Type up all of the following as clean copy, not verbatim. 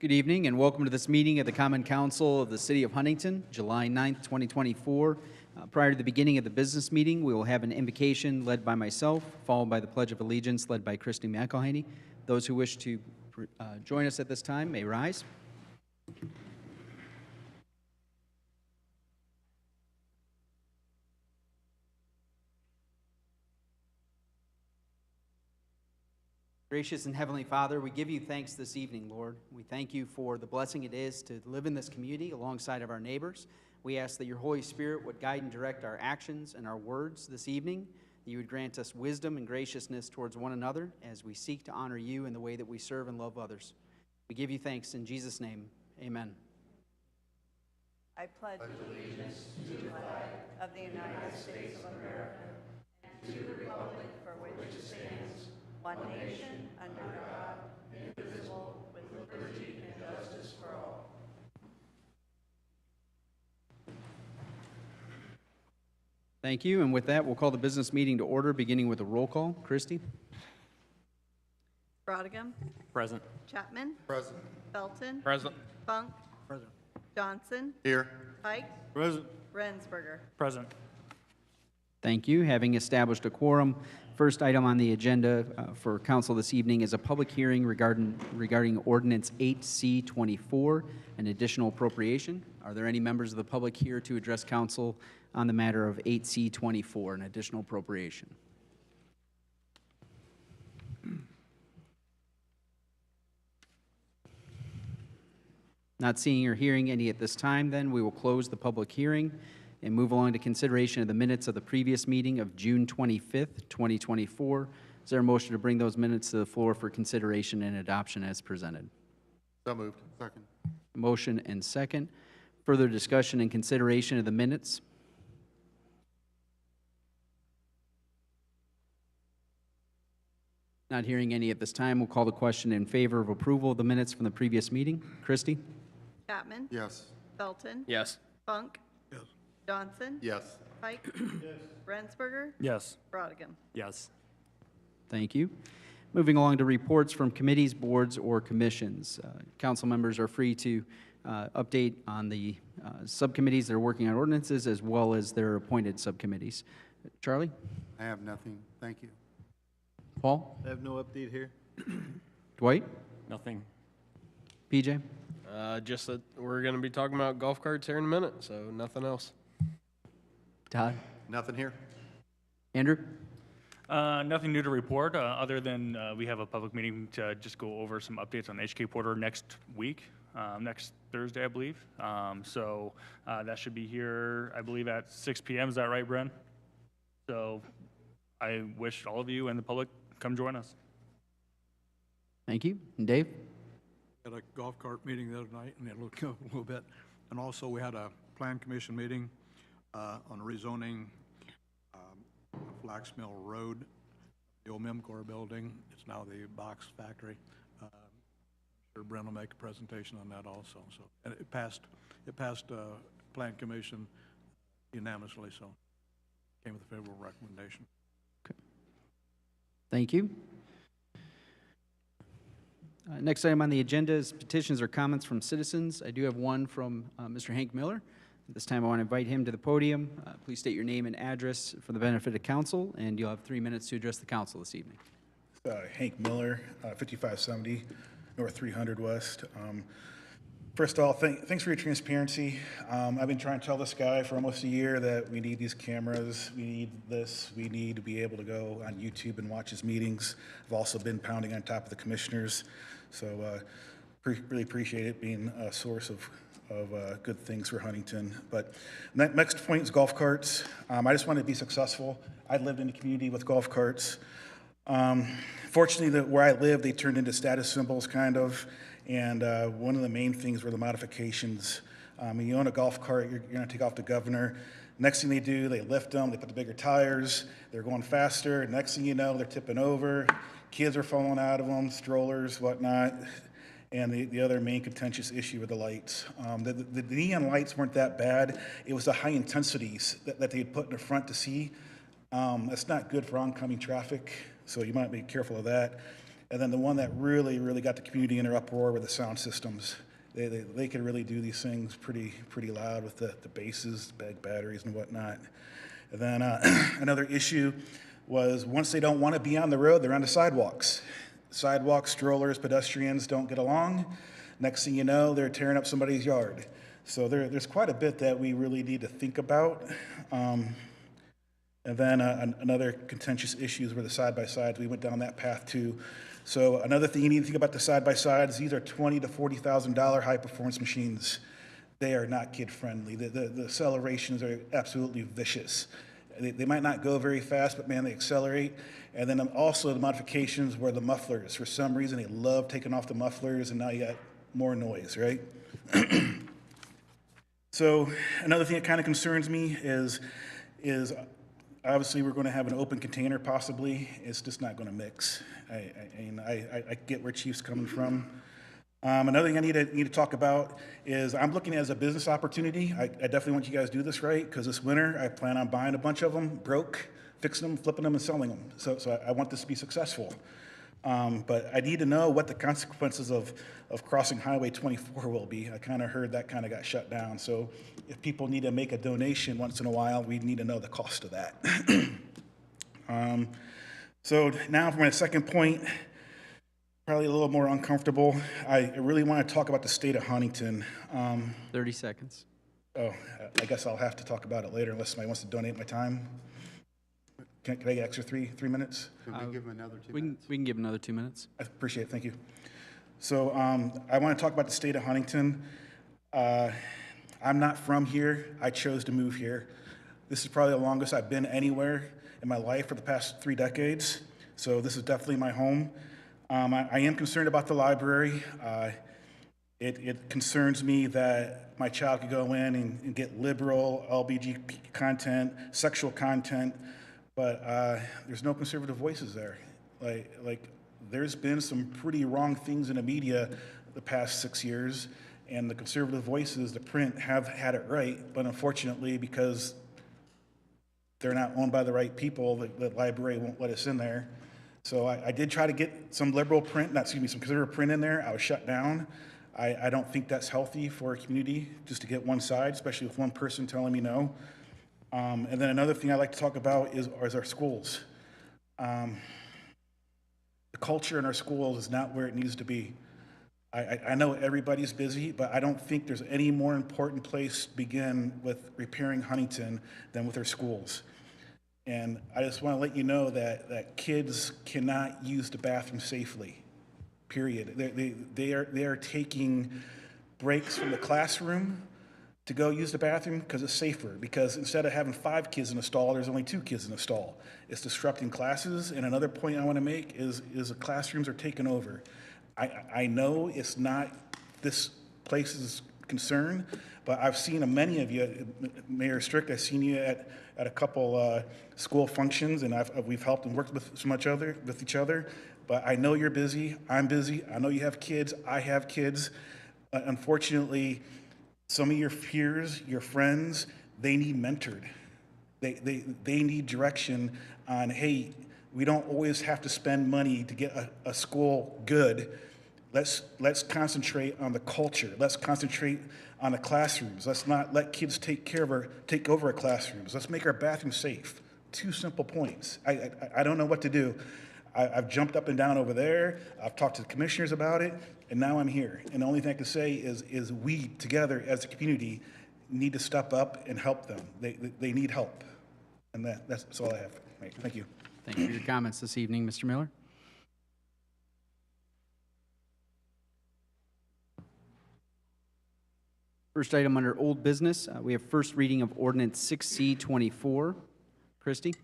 Good evening and welcome to this meeting of the Common Council of the City of Huntington, July 9th, 2024. Prior to the beginning of the business meeting, we will have an invocation led by myself, followed by the Pledge of Allegiance led by Christy McElhaney. Those who wish to join us at this time may rise. Gracious and Heavenly Father, we give you thanks this evening, Lord. We thank you for the blessing it is to live in this community alongside of our neighbors. We ask that your Holy Spirit would guide and direct our actions and our words this evening, that you would grant us wisdom and graciousness towards one another as we seek to honor you in the way that we serve and love others. We give you thanks in Jesus' name. Amen. I pledge allegiance to the flag of the United States of America and to the republic for which it stands, one nation, under God, indivisible, with liberty and justice for all. Thank you. And with that, we'll call the business meeting to order, beginning with a roll call. Christy? Brodigan? Present. Chapman? Present. Felton? Present. Funk? Present. Johnson? Here. Pike? Present. Rensberger? Present. Thank you. Having established a quorum, first item on the agenda for council this evening is a public hearing regarding Ordinance 8C24, an additional appropriation. Are there any members of the public here to address council on the matter of 8C24, an additional appropriation? Not seeing or hearing any at this time, then we will close the public hearing and move along to consideration of the minutes of the previous meeting of June 25th, 2024. Is there a motion to bring those minutes to the floor for consideration and adoption as presented? So moved. Second. Motion and second. Further discussion and consideration of the minutes? Not hearing any at this time, we'll call the question in favor of approval of the minutes from the previous meeting. Christy? Chapman? Yes. Felton? Yes. Funk? Yes. Johnson? Yes. Pike? Yes. Rensberger? Yes. Brodigan? Yes. Thank you. Moving along to reports from committees, boards, or commissions. Council members are free to update on the subcommittees that are working on ordinances as well as their appointed subcommittees. Charlie? I have nothing. Thank you. Paul? I have no update here. Dwight? Nothing. PJ? Just that we're going to be talking about golf carts here in a minute, so nothing else. Todd? Nothing here. Andrew? Nothing new to report, other than we have a public meeting to just go over some updates on HK Porter next week, next Thursday, I believe. So that should be here, I believe, at 6 p.m. Is that right, Bren? So I wish all of you and the public come join us. Thank you. And Dave? Had a golf cart meeting the other night, and it looked up a little bit. And also, we had a plan commission meeting on rezoning Flax Mill Road, the old Memcor building. It's now the box factory. I'm sure Brent will make a presentation on that also. So, and it passed plan commission unanimously, so came with a favorable recommendation. Okay. Thank you. Next item on the agenda is petitions or comments from citizens. I do have one from Mr. Hank Miller. At this time, I want to invite him to the podium. Please state your name and address for the benefit of council, and you'll have 3 minutes to address the council this evening. Hank Miller, 5570 North 300 West. First of all, thanks for your transparency. I've been trying to tell this guy for almost a year that we need these cameras, we need this, we need to be able to go on YouTube and watch his meetings. I've also been pounding on top of the commissioners, so really appreciate it being a source of good things for Huntington. But next point is golf carts. I just want to be successful. I lived in a community with golf carts. Fortunately, where I live, they turned into status symbols, kind of. And one of the main things were the modifications. When you own a golf cart, you're going to take off the governor. Next thing they do, they lift them, they put the bigger tires, they're going faster. Next thing you know, they're tipping over. Kids are falling out of them, strollers, whatnot. And the other main contentious issue were the lights. The neon lights weren't that bad. It was the high intensities that they had put in the front to see. That's not good for oncoming traffic, so you might be careful of that. And then the one that really, really got the community in their uproar were the sound systems. They could really do these things pretty loud with the basses, bag batteries and whatnot. And then another issue was once they don't want to be on the road, they're on the sidewalks. Sidewalks, strollers, pedestrians don't get along. Next thing you know, they're tearing up somebody's yard. So there's quite a bit that we really need to think about. And then another contentious issues were the side-by-sides. We went down that path too. So another thing you need to think about the side-by-sides, these are $20,000 to $40,000 high-performance machines. They are not kid-friendly. The accelerations are absolutely vicious. They might not go very fast, but man, they accelerate. And then also the modifications were the mufflers. For some reason, they love taking off the mufflers, and now you got more noise, right? So another thing that kind of concerns me is obviously we're going to have an open container possibly. It's just not going to mix. I get where Chief's coming from. Another thing I need to talk about is I'm looking at it as a business opportunity. I definitely want you guys to do this right, because this winter I plan on buying a bunch of them, broke, fixing them, flipping them, and selling them. So I want this to be successful. But I need to know what the consequences of crossing Highway 24 will be. I kind of heard that kind of got shut down. So if people need to make a donation once in a while, we need to know the cost of that. So now for my second point, probably a little more uncomfortable. I really want to talk about the state of Huntington. 30 seconds. Oh, I guess I'll have to talk about it later unless somebody wants to donate my time. Can I get extra three minutes? Can we give them another 2 We minutes? can give another 2 minutes. I appreciate it, thank you. So I want to talk about the state of Huntington. I'm not from here. I chose to move here. This is probably the longest I've been anywhere in my life for the past 3 decades. So this is definitely my home. I am concerned about the library. It concerns me that my child could go in and get liberal, LBGT content, sexual content, but there's no conservative voices there. Like there's been some pretty wrong things in the media the past 6 years, and the conservative voices, the print, have had it right, but unfortunately, because they're not owned by the right people, the library won't let us in there. So I did try to get some liberal print, some conservative print in there. I was shut down. I don't think that's healthy for a community, just to get one side, especially with one person telling me no. And then another thing I like to talk about is our schools. The culture in our schools is not where it needs to be. I know everybody's busy, but I don't think there's any more important place to begin with repairing Huntington than with our schools. And I just want to let you know that kids cannot use the bathroom safely, period. They are taking breaks from the classroom to go use the bathroom because it's safer, because instead of having 5 kids in a stall, there's only 2 kids in a stall. It's disrupting classes. And another point I want to make is the classrooms are taken over. I know it's not this place's concern, but I've seen many of you, Mayor Strick, I've seen you at a couple school functions, and we've helped and worked with each other. But I know you're busy. I'm busy. I know you have kids. I have kids. Unfortunately, some of your peers, your friends, they need mentored. They need direction on, hey, we don't always have to spend money to get a school good. Let's concentrate on the culture. Let's concentrate on the classrooms. Let's not let kids take over our classrooms. Let's make our bathrooms safe. 2 simple points. I don't know what to do. I've jumped up and down over there. I've talked to the commissioners about it, and now I'm here. And the only thing I can say is we together as a community need to step up and help them. They need help. And that's all I have. Thank you. Thank you for your comments this evening, Mr. Miller. First item under old business, we have first reading of ordinance 6C24. Christie?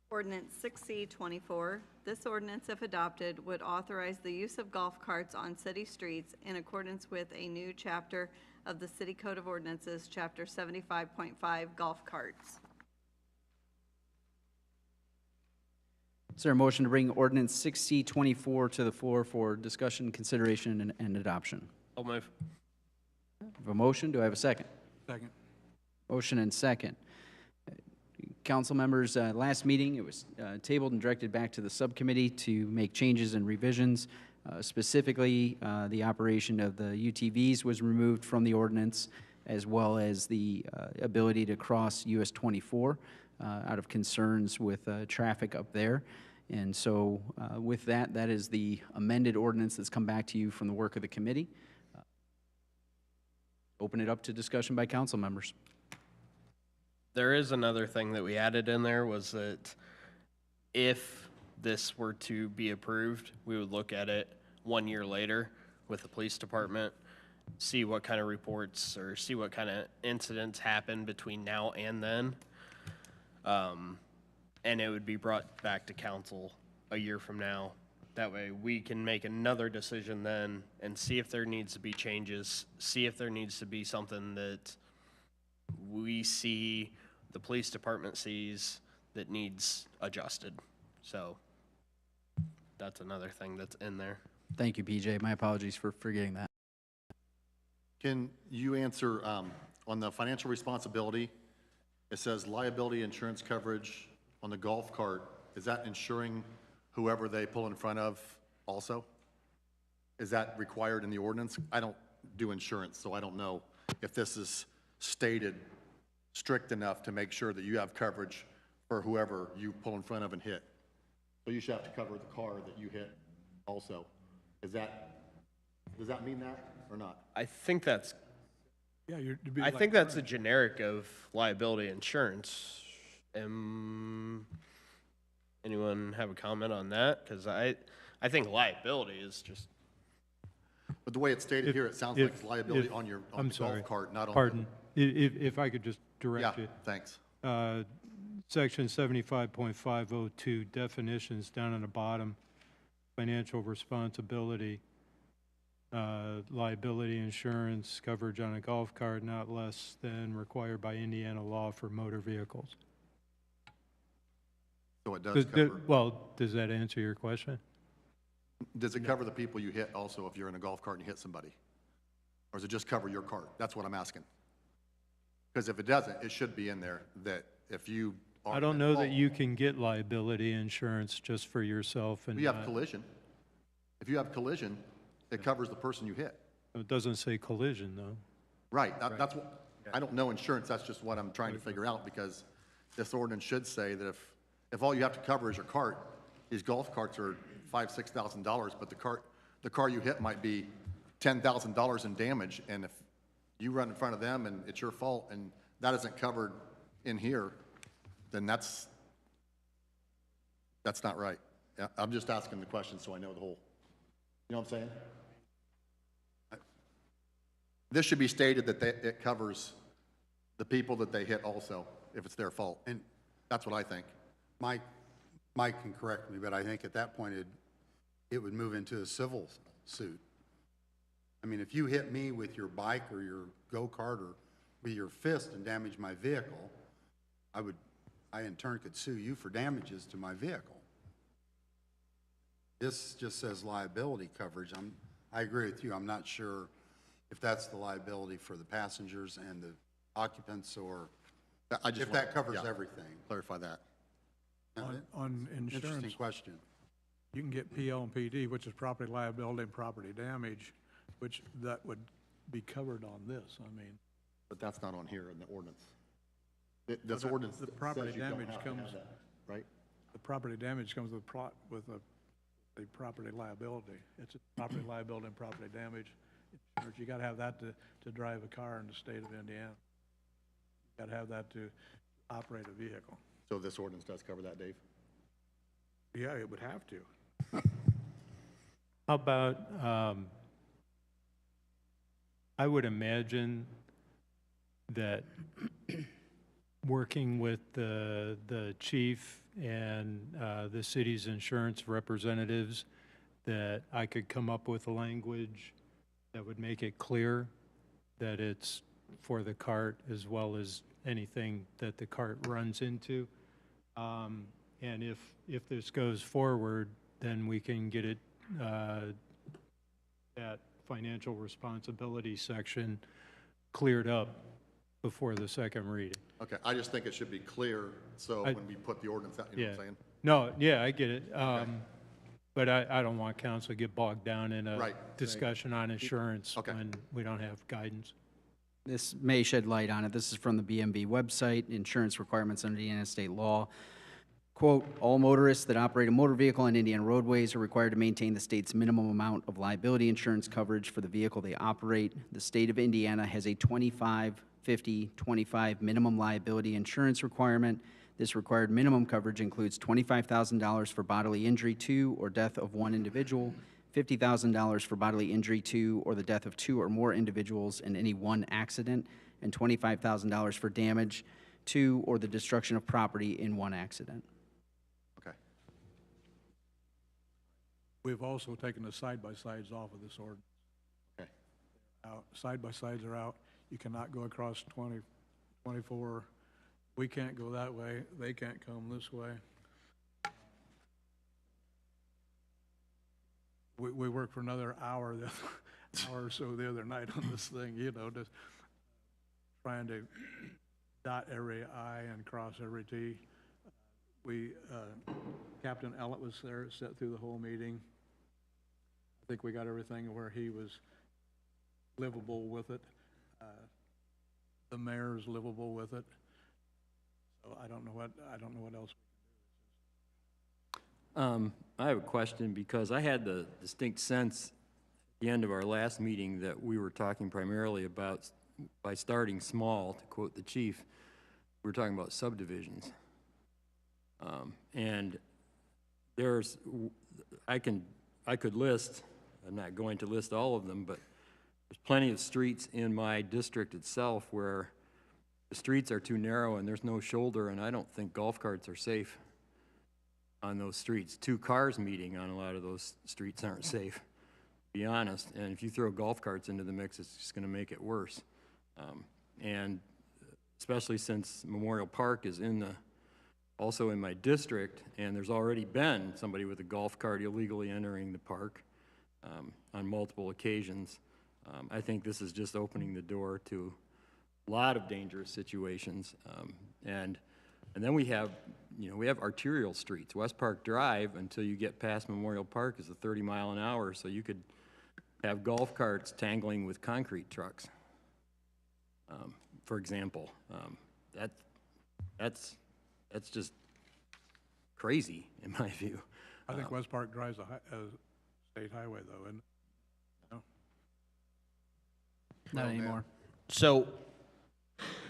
Ordinance 6C24. This ordinance, if adopted, would authorize the use of golf carts on city streets in accordance with a new chapter of the City Code of Ordinances, Chapter 75.5, Golf Carts. Is there a motion to bring ordinance 6C24 to the floor for discussion, consideration, and adoption? I'll move. I have a motion. Do I have a second? Second. Motion and second. council members. Last meeting, it was tabled and directed back to the subcommittee to make changes and revisions. Specifically, the operation of the UTVs was removed from the ordinance, as well as the ability to cross US 24 out of concerns with traffic up there. And so with that, that is the amended ordinance that's come back to you from the work of the committee. Open it up to discussion by council members. There is another thing that we added in there was that if this were to be approved, we would look at it 1 year later with the police department, see what kind of reports or see what kind of incidents happen between now and then. And it would be brought back to council a year from now. That way we can make another decision then and see if there needs to be changes, see if there needs to be something that we see, the police department sees, that needs adjusted. So that's another thing that's in there. Thank you, PJ. My apologies for forgetting that. Can you answer on the financial responsibility? It says liability insurance coverage on the golf cart. Is that insuring whoever they pull in front of also? Is that required in the ordinance? I don't do insurance, so I don't know if this is stated strict enough to make sure that you have coverage for whoever you pull in front of and hit. So you should have to cover the car that you hit also. Does that mean that or not? I think that's, Yeah, I think that's a generic of liability insurance. Anyone have a comment on that? Because I think liability is just, But the way it's stated here, it sounds like it's liability on I'm the sorry. golf cart, not on Pardon, if I could just the... Yeah, direct you. thanks. Section 75.502 definitions down on the bottom, financial responsibility, liability insurance coverage on a golf cart not less than required by Indiana law for motor vehicles. So it does cover... Well, does that answer your question? Does it cover the people you hit also if you're in a golf cart and you hit somebody? Or does it just cover your cart? That's what I'm asking. Because if it doesn't, it should be in there that if you are... I don't know that you can get liability insurance just for yourself and If you have not- collision, if you have collision, it covers the person you hit. It doesn't say collision, though. Right, that's what, I don't know insurance, that's just what I'm trying to figure out, because this ordinance should say that if all you have to cover is your cart, these golf carts are $5,000, $6,000, but the car you hit might be $10,000 in damage, and if you run in front of them and it's your fault and that isn't covered in here, then that's not right. Yeah, I'm just asking the question so I know the whole, you know what I'm saying? This should be stated that it covers the people that they hit also, if it's their fault. And that's what I think. Mike can correct me, but I think at that point it would move into a civil suit. I mean, if you hit me with your bike or your go-kart or with your fist and damage my vehicle, I in turn could sue you for damages to my vehicle. This just says liability coverage. I agree with you. I'm not sure if that's the liability for the passengers and the occupants, or if that covers everything. Clarify that. On Interesting insurance, question. you can get PL and PD, which is property liability and property damage, which that would be covered on this, I mean. But that's not on here in the ordinance. This ordinance the says property you don't damage have to have comes- that, right? The property damage comes with a property liability. It's a property liability and property damage insurance. You gotta have that to drive a car in the state of Indiana. You gotta have that to operate a vehicle. So this ordinance does cover that, Dave? Yeah, it would have to. How about, I would imagine that working with the chief and the city's insurance representatives, that I could come up with a language that would make it clear that it's for the cart as well as anything that the cart runs into. And if this goes forward, then we can get it, that financial responsibility section cleared up before the second reading. Okay, I just think it should be clear, so I- when we put the ordinance out, you know what I'm saying? No, yeah, I get it. But I don't want council to get bogged down in a Right. discussion on insurance Okay. when we don't have guidance. This may shed light on it. This is from the BMV website, insurance requirements under Indiana state law. Quote, "All motorists that operate a motor vehicle on Indiana roadways are required to maintain the state's minimum amount of liability insurance coverage for the vehicle they operate. The state of Indiana has a 25, 50, 25 minimum liability insurance requirement. This required minimum coverage includes $25,000 for bodily injury to or death of one individual, $50,000 for bodily injury to or the death of two or more individuals in any one accident, and $25,000 for damage to or the destruction of property in one accident." Okay. We've also taken the side-by-sides off of this ordinance. Okay. Side-by-sides are out. You cannot go across 24. We can't go that way. They can't come this way. We worked for another hour, hour or so the other night on this thing, you know, just trying to dot every I and cross every T. Captain Ellett was there, sat through the whole meeting. I think we got everything where he was livable with it. The mayor's livable with it. So I don't know what else. I have a question because I had the distinct sense at the end of our last meeting that we were talking primarily about, by starting small, to quote the chief, we were talking about subdivisions. And there's, I could list, I'm not going to list all of them, but there's plenty of streets in my district itself where the streets are too narrow and there's no shoulder, and I don't think golf carts are safe on those streets. Two cars meeting on a lot of those streets aren't safe, to be honest. And if you throw golf carts into the mix, it's just gonna make it worse. And especially since Memorial Park is also in my district, and there's already been somebody with a golf cart illegally entering the park on multiple occasions. I think this is just opening the door to a lot of dangerous situations. And then we have arterial streets. West Park Drive, until you get past Memorial Park, is a 30-mile-an-hour, so you could have golf carts tangling with concrete trucks, for example. That's just crazy, in my view. I think West Park Drive's a state highway, though, and Not anymore. So,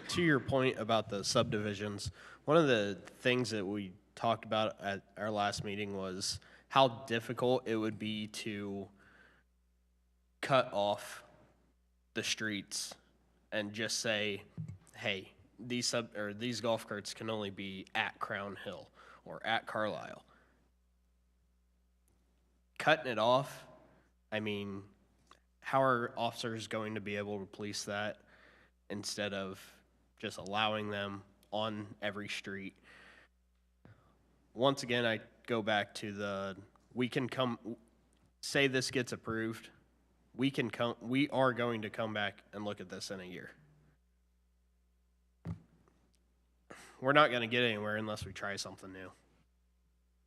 to your point about the subdivisions, one of the things that we talked about at our last meeting was how difficult it would be to cut off the streets and just say, hey, these golf carts can only be at Crown Hill or at Carlisle. Cutting it off, I mean, how are officers going to be able to police that instead of just allowing them on every street? Once again, I go back to say this gets approved, we are going to come back and look at this in a year. We're not going to get anywhere unless we try something new.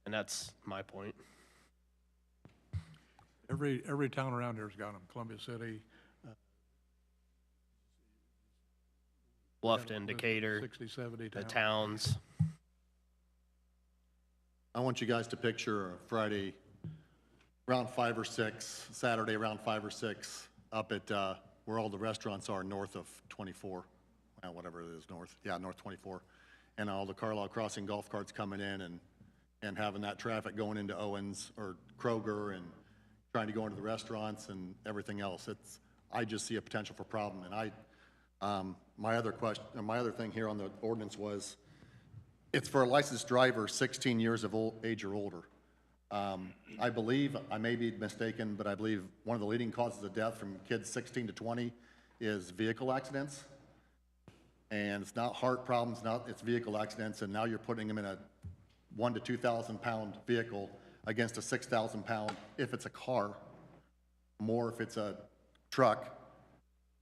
And that's my point. every town around here's got them. Columbia City, Bluffton, Decatur, 60, 70 the towns. towns. I want you guys to picture a Friday around 5 or 6, Saturday around 5 or 6, up at where all the restaurants are north of 24, whatever it is, north 24, and all the Carlisle Crossing golf carts coming in and having that traffic going into Owens or Kroger and trying to go into the restaurants and everything else. I just see a potential for problem. And my other thing here on the ordinance was, it's for a licensed driver 16 years of age or older. I believe, I may be mistaken, but I believe one of the leading causes of death from kids 16 to 20 is vehicle accidents. And it's not heart problems, it's vehicle accidents, and now you're putting them in a 1,000 to 2,000 pound vehicle against a 6,000 pound, if it's a car, more if it's a truck.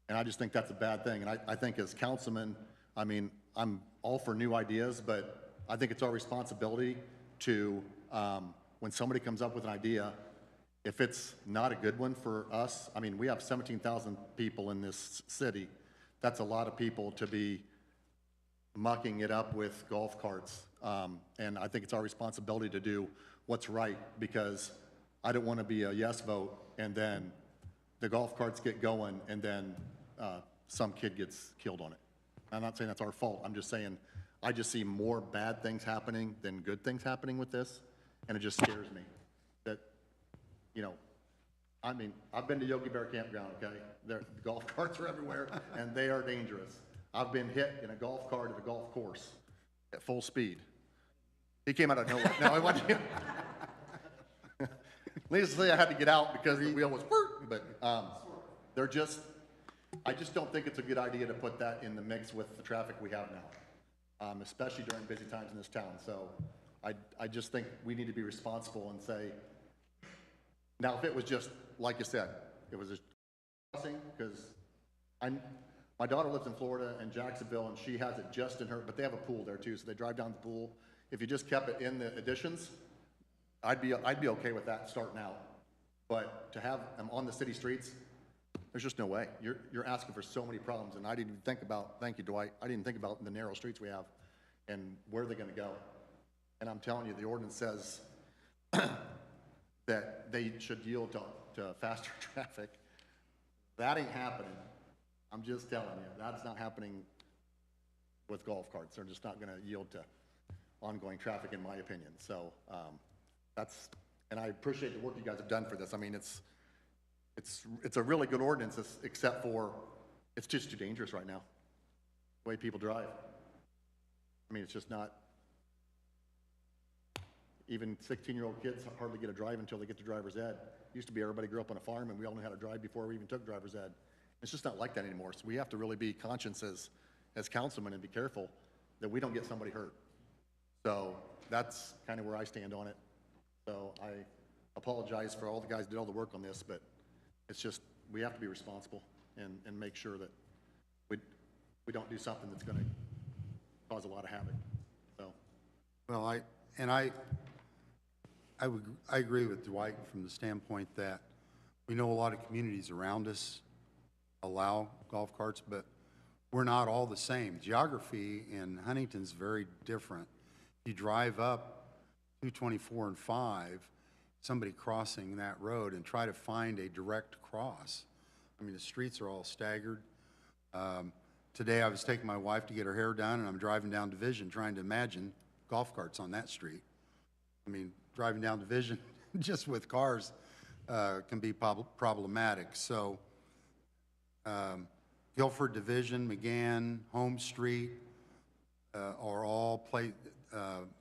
And I just think that's a bad thing. And I think as councilmen, I mean, I'm all for new ideas, but I think it's our responsibility to, when somebody comes up with an idea, if it's not a good one for us, I mean, we have 17,000 people in this city. That's a lot of people to be mucking it up with golf carts. And I think it's our responsibility to do what's right, because I don't want to be a yes vote and then the golf carts get going and then some kid gets killed on it. I'm not saying that's our fault. I'm just saying I just see more bad things happening than good things happening with this, and it just scares me that, you know, I mean, I've been to Yogi Bear Campground, okay? The golf carts are everywhere, and they are dangerous. I've been hit in a golf cart at a golf course at full speed. He came out of nowhere. No, I wasn't. Needless to say, I had to get out because the wheel was, but they're just, I just don't think it's a good idea to put that in the mix with the traffic we have now, especially during busy times in this town. So I just think we need to be responsible and say, now if it was just, like you said, it was a crossing, because my daughter lives in Florida and Jacksonville, and she has it just in her, but they have a pool there too, so they drive down the pool. If you just kept it in the additions, I'd be okay with that starting out. But to have them on the city streets, there's just no way. You're asking for so many problems, and I didn't even think about, thank you, Dwight, I didn't think about the narrow streets we have and where they're gonna go. And I'm telling you, the ordinance says that they should yield to faster traffic. That ain't happening. I'm just telling you, that's not happening with golf carts. They're just not gonna yield to ongoing traffic, in my opinion. So and I appreciate the work you guys have done for this. I mean, it's a really good ordinance, except for it's just too dangerous right now, the way people drive. I mean, it's just not, even 16-year-old kids hardly get a drive until they get to driver's ed. Used to be everybody grew up on a farm and we all knew how to drive before we even took driver's ed. It's just not like that anymore. So we have to really be conscious as councilmen and be careful that we don't get somebody hurt. So that's kind of where I stand on it. So I apologize for all the guys who did all the work on this, but it's just, we have to be responsible and make sure that we don't do something that's going to cause a lot of havoc. So. Well, I agree with Dwight from the standpoint that we know a lot of communities around us allow golf carts, but we're not all the same. Geography in Huntington's very different. You drive up 224 and 5, somebody crossing that road, and try to find a direct cross. I mean, the streets are all staggered. Today I was taking my wife to get her hair done, and I'm driving down Division trying to imagine golf carts on that street. I mean, driving down Division just with cars can be problematic. So Guilford, Division, McGann, Home Street are all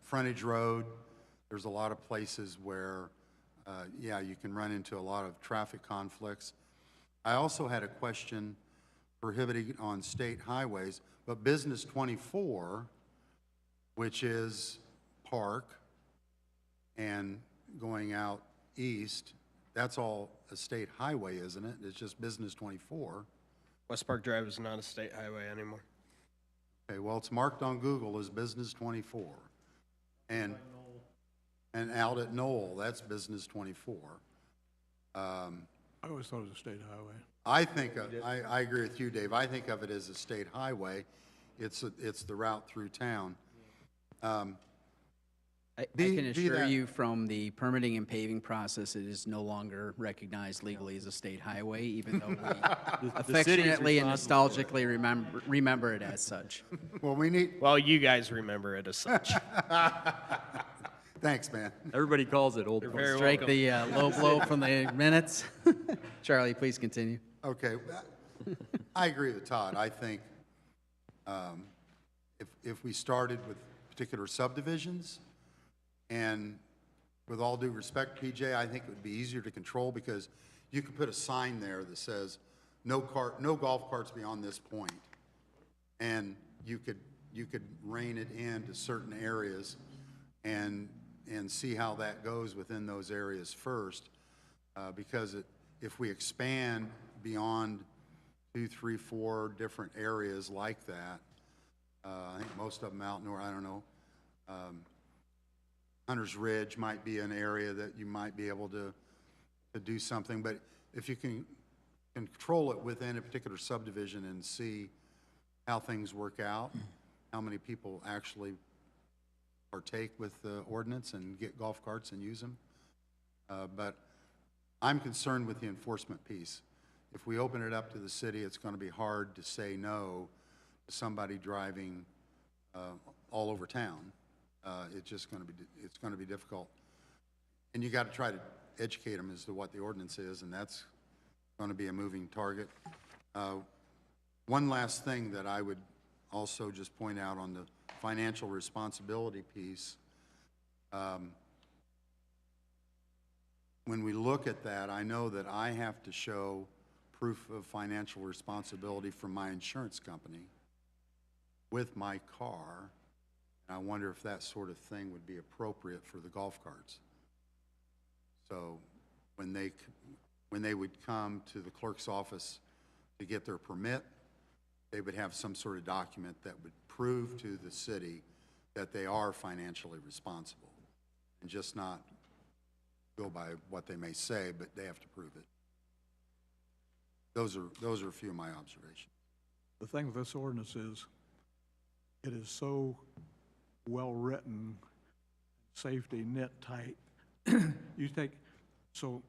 frontage road. There's a lot of places where, yeah, you can run into a lot of traffic conflicts. I also had a question prohibiting on state highways, but Business 24, which is Park and going out east, that's all a state highway, isn't it? It's just Business 24. West Park Drive is not a state highway anymore. Okay, well, it's marked on Google as Business 24. And out at Knoll, that's Business 24. I always thought it was a state highway. I agree with you, Dave. I think of it as a state highway. It's the route through town. I can assure you from the permitting and paving process, it is no longer recognized legally as a state highway, even though we affectionately and nostalgically remember it as such. Well, we need, Well, you guys remember it as such. thanks, man. Everybody calls it Old Park. Very Strike welcome. the low blow from the minutes. Charlie, please continue. Okay, I agree with Todd. I think if we started with particular subdivisions, and with all due respect, PJ, I think it would be easier to control because you could put a sign there that says, no golf carts beyond this point. And you could rein it into certain areas and see how that goes within those areas first. Because if we expand beyond 2, 3, 4 different areas like that, I think most of them out north, I don't know. Hunter's Ridge might be an area that you might be able to do something, but if you can control it within a particular subdivision and see how things work out, how many people actually partake with the ordinance and get golf carts and use them. But I'm concerned with the enforcement piece. If we open it up to the city, it's going to be hard to say no to somebody driving all over town. It's just going to be difficult. And you got to try to educate them as to what the ordinance is, and that's going to be a moving target. One last thing that I would also just point out on the financial responsibility piece, when we look at that, I know that I have to show proof of financial responsibility from my insurance company with my car. And I wonder if that sort of thing would be appropriate for the golf carts. So when they would come to the clerk's office to get their permit, they would have some sort of document that would prove to the city that they are financially responsible, and just not go by what they may say, but they have to prove it. Those are a few of my observations. The thing with this ordinance is, it is so well-written, safety net tight. You take, so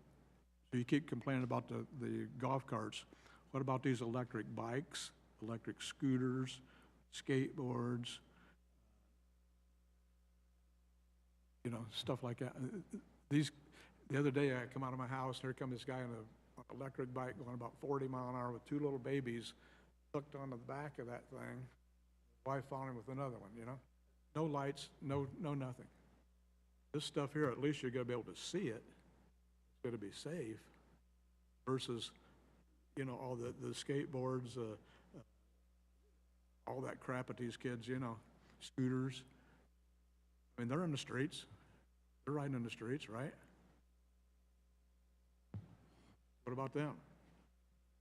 you keep complaining about the golf carts. What about these electric bikes, electric scooters, skateboards, you know, stuff like that? The other day I come out of my house, here come this guy on an electric bike going about 40 miles an hour with two little babies hooked on the back of that thing. Wife following with another one, you know? No lights, no nothing. This stuff here, at least you're going to be able to see it. It's going to be safe versus, you know, all the skateboards, all that crap that these kids, you know, scooters. I mean, they're in the streets. They're riding in the streets, right? What about them?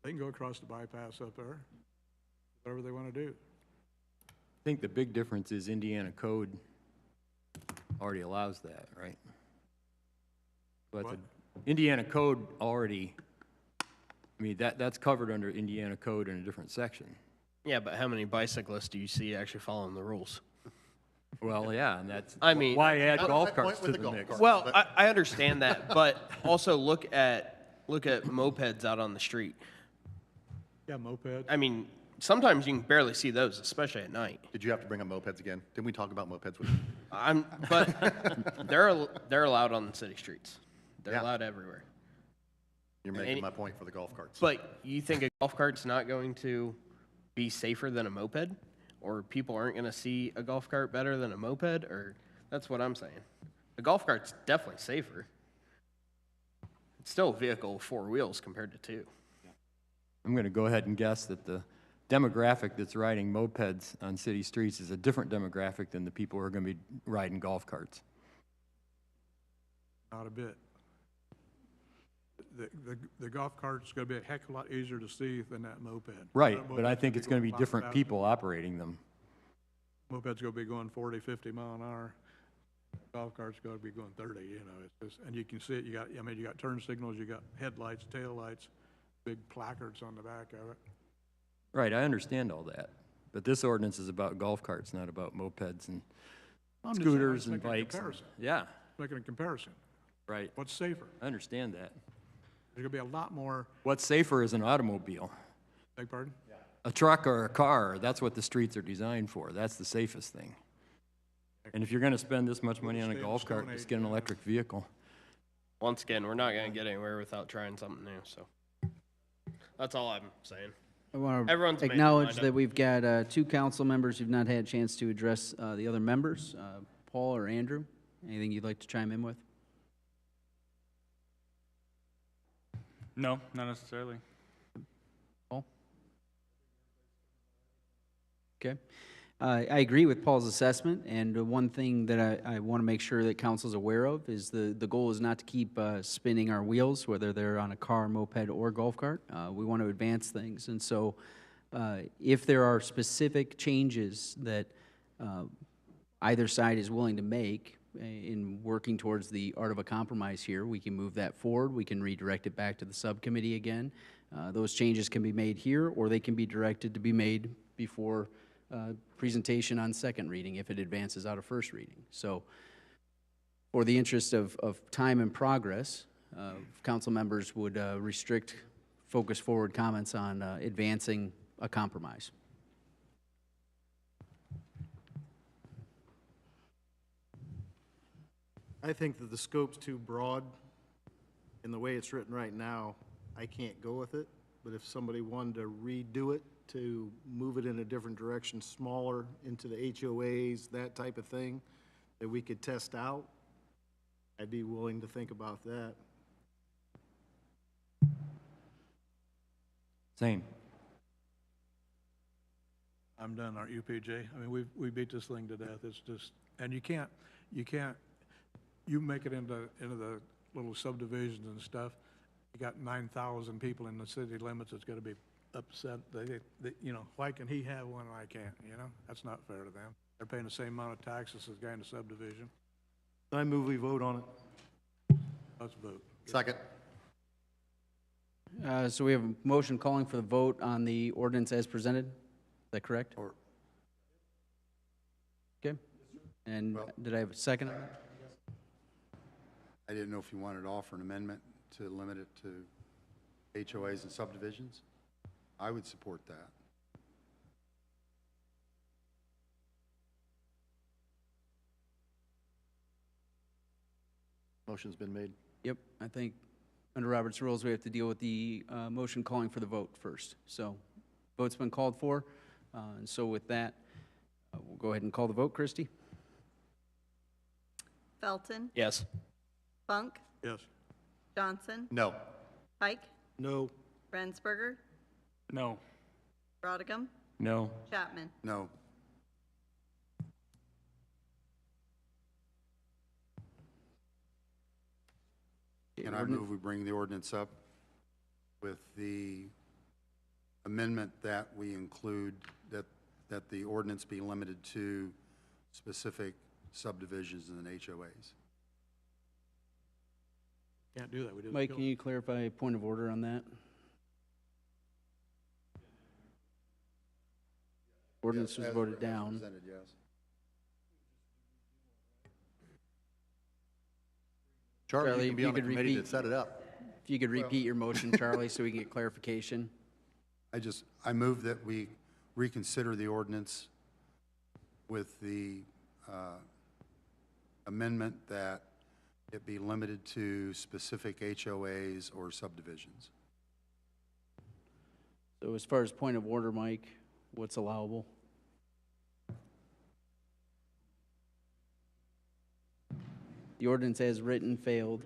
They can go across the bypass up there, whatever they want to do. I think the big difference is Indiana code already allows that, right? But What? Indiana code already, I mean, that's covered under Indiana code in a different section. Yeah, but how many bicyclists do you see actually following the rules? Well, yeah, and that's I mean- why add That's golf my point carts with to the the golf mix. cart. Well, But- I understand that, but also look at mopeds out on the street. Yeah, mopeds. I mean, sometimes you can barely see those, especially at night. Did you have to bring up mopeds again? Didn't we talk about mopeds with you? But they're allowed on the city streets. They're Yeah. allowed everywhere. You're making my point for the golf carts. But you think a golf cart's not going to be safer than a moped? Or people aren't going to see a golf cart better than a moped? Or that's what I'm saying. The golf cart's definitely safer. It's still a vehicle with four wheels compared to two. I'm going to go ahead and guess that the demographic that's riding mopeds on city streets is a different demographic than the people who are going to be riding golf carts. Not a bit. The golf cart's gonna be a heck of a lot easier to see than that moped. Right, That but I moped's think it's going to be going different faster. people operating them. Moped's gonna be going 40, 50 mile an hour. Golf cart's gonna be going 30, you know, it's just, and you can see it, you got turn signals, you got headlights, taillights, big placards on the back of it. Right, I understand all that. But this ordinance is about golf carts, not about mopeds and I'm just saying, scooters let's and make a bikes. comparison. Yeah, Making a comparison. right. What's safer? I understand that. There's gonna be a lot more, What's safer is an automobile. beg pardon? A truck or a car, that's what the streets are designed for. That's the safest thing. And if you're going to spend this much money on a Stay in golf cart, Stone just Age, get an yeah. electric vehicle. Once again, we're not going to get anywhere without trying something new, so. That's all I'm saying. I want Everyone's to made their acknowledge mind up. that we've got two council members who've not had a chance to address the other members. Paul or Andrew, anything you'd like to chime in with? No, not necessarily. Paul? Okay. I agree with Paul's assessment, and one thing that I want to make sure that council's aware of is the goal is not to keep spinning our wheels, whether they're on a car, moped, or golf cart. We want to advance things, and so If there are specific changes that either side is willing to make in working towards the art of a compromise here, we can move that forward. We can redirect it back to the subcommittee again. Those changes can be made here, or they can be directed to be made before presentation on second reading if it advances out of first reading. So for the interest of time and progress, council members would restrict focus forward comments on advancing a compromise. I think that the scope's too broad, and the way it's written right now, I can't go with it. But if somebody wanted to redo it, to move it in a different direction, smaller, into the HOAs, that type of thing, that we could test out, I'd be willing to think about that. Same. I'm done, aren't you, PJ? I mean, we beat this thing to death. It's just, and you make it into the little subdivisions and stuff. You got 9,000 people in the city limits that's gonna be upset. They, you know, why can he have one and I can't, you know? That's not fair to them. They're paying the same amount of taxes as the guy in the subdivision. I move we vote on it. Let's vote. Second. So we have a motion calling for the vote on the ordinance as presented. Is that correct? Or, Okay. And Well- did I have a second on that? I didn't know if you wanted to offer an amendment to limit it to HOAs and subdivisions. I would support that. Motion's been made. Yep, I think under Robert's rules, we have to deal with the motion calling for the vote first. So vote's been called for, and so with that, we'll go ahead and call the vote. Christie? Felton, Yes. Funk, Yes. Johnson, No. Pike, No. Rensberger, No. Rodegam, No. Chapman. No. Can I move we bring the ordinance up with the amendment that we include that the ordinance be limited to specific subdivisions and HOAs? Can't do that. We just Mike, killed can it. you clarify a point of order on that? Ordinance was As voted down. presented, yes. Charlie, Charlie, you can be you on the could committee to repeat. set it up. If you could repeat your motion, Charlie, so we can get clarification. I move that we reconsider the ordinance with the amendment that it be limited to specific HOAs or subdivisions. So as far as point of order, Mike, what's allowable? The ordinance as written failed.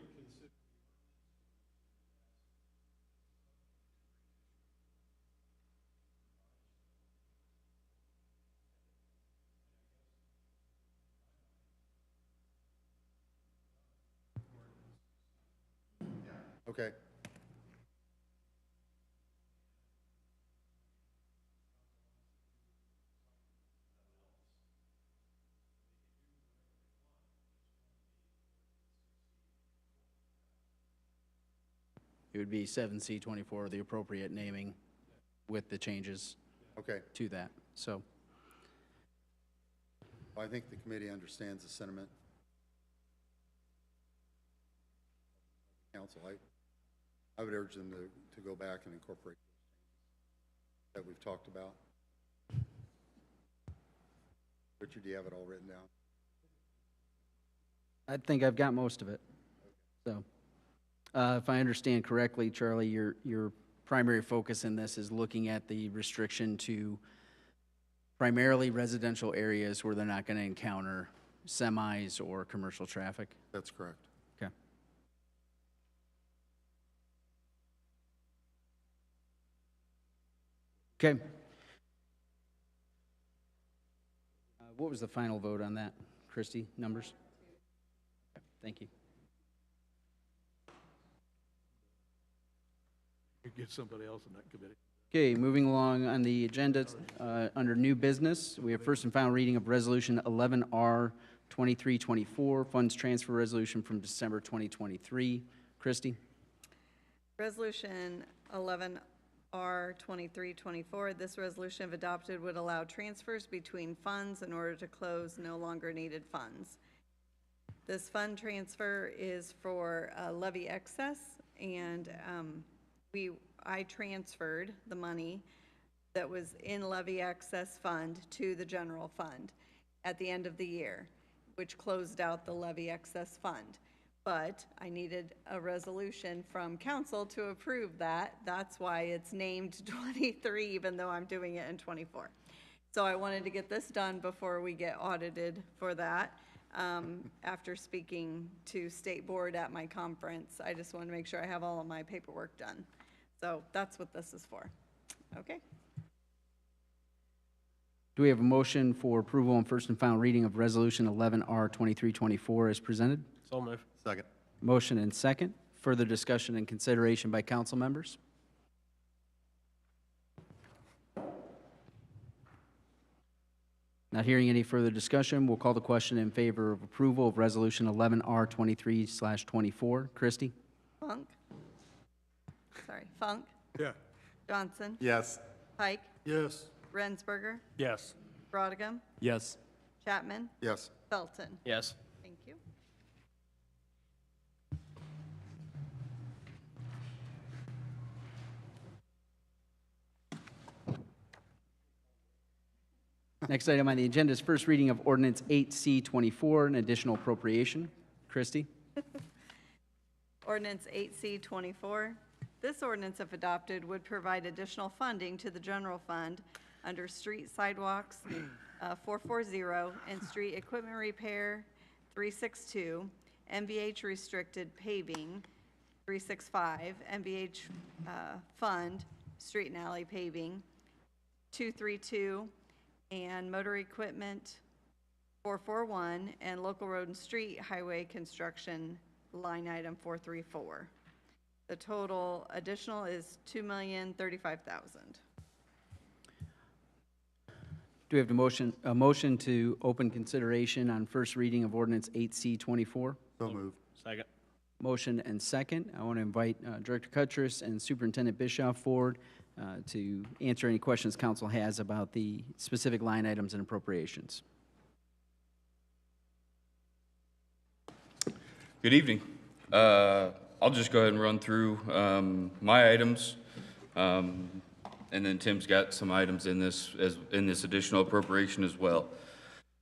Okay. It would be 7C24, the appropriate naming with the changes Okay. to that. So, Well, I think the committee understands the sentiment. Council, I would urge them to go back and incorporate that we've talked about. Richard, do you have it all written down? I think I've got most of it. So, if I understand correctly, Charlie, your primary focus in this is looking at the restriction to primarily residential areas where they're not going to encounter semis or commercial traffic. That's correct. Okay. Okay. What was the final vote on that, Christie? Numbers? Okay, thank you. You get somebody else in that committee. Okay, moving along on the agenda, under new business, we have first and final reading of Resolution 11R 2324, funds transfer resolution from December 2023. Christie? Resolution 11R 2324, this resolution if adopted would allow transfers between funds in order to close no longer needed funds. This fund transfer is for levy excess, and I transferred the money that was in levy excess fund to the general fund at the end of the year, which closed out the levy excess fund. But I needed a resolution from council to approve that. That's why it's named 23, even though I'm doing it in 24. So I wanted to get this done before we get audited for that. After speaking to State Board at my conference, I just want to make sure I have all of my paperwork done. So that's what this is for. Okay. Do we have a motion for approval on first and final reading of Resolution 11R 2324 as presented? So move. Second. Motion and second. Further discussion and consideration by council members? Not hearing any further discussion, we'll call the question in favor of approval of Resolution 11R 23/24. Christie? Funk? Sorry, Funk? Yeah. Johnson? Yes. Pike? Yes. Rensberger? Yes. Brottigam? Yes. Chapman? Yes. Felton? Yes. Thank you. Next item on the agenda is first reading of Ordinance 8C24, an additional appropriation. Christie? Ordinance 8C24. This ordinance, if adopted, would provide additional funding to the general fund under street sidewalks 440 and street equipment repair 362, MVH restricted paving 365, MVH fund street and alley paving 232, and motor equipment 441, and local road and street highway construction line item 434. The total additional is $2,035,000. Do we have a motion to open consideration on first reading of Ordinance 8C24? So moved. Second. Motion and second. I want to invite Director Cuttress and Superintendent Bischoff forward to answer any questions council has about the specific line items and appropriations. Good evening. I'll just go ahead and run through my items, and then Tim's got some items in this additional appropriation as well.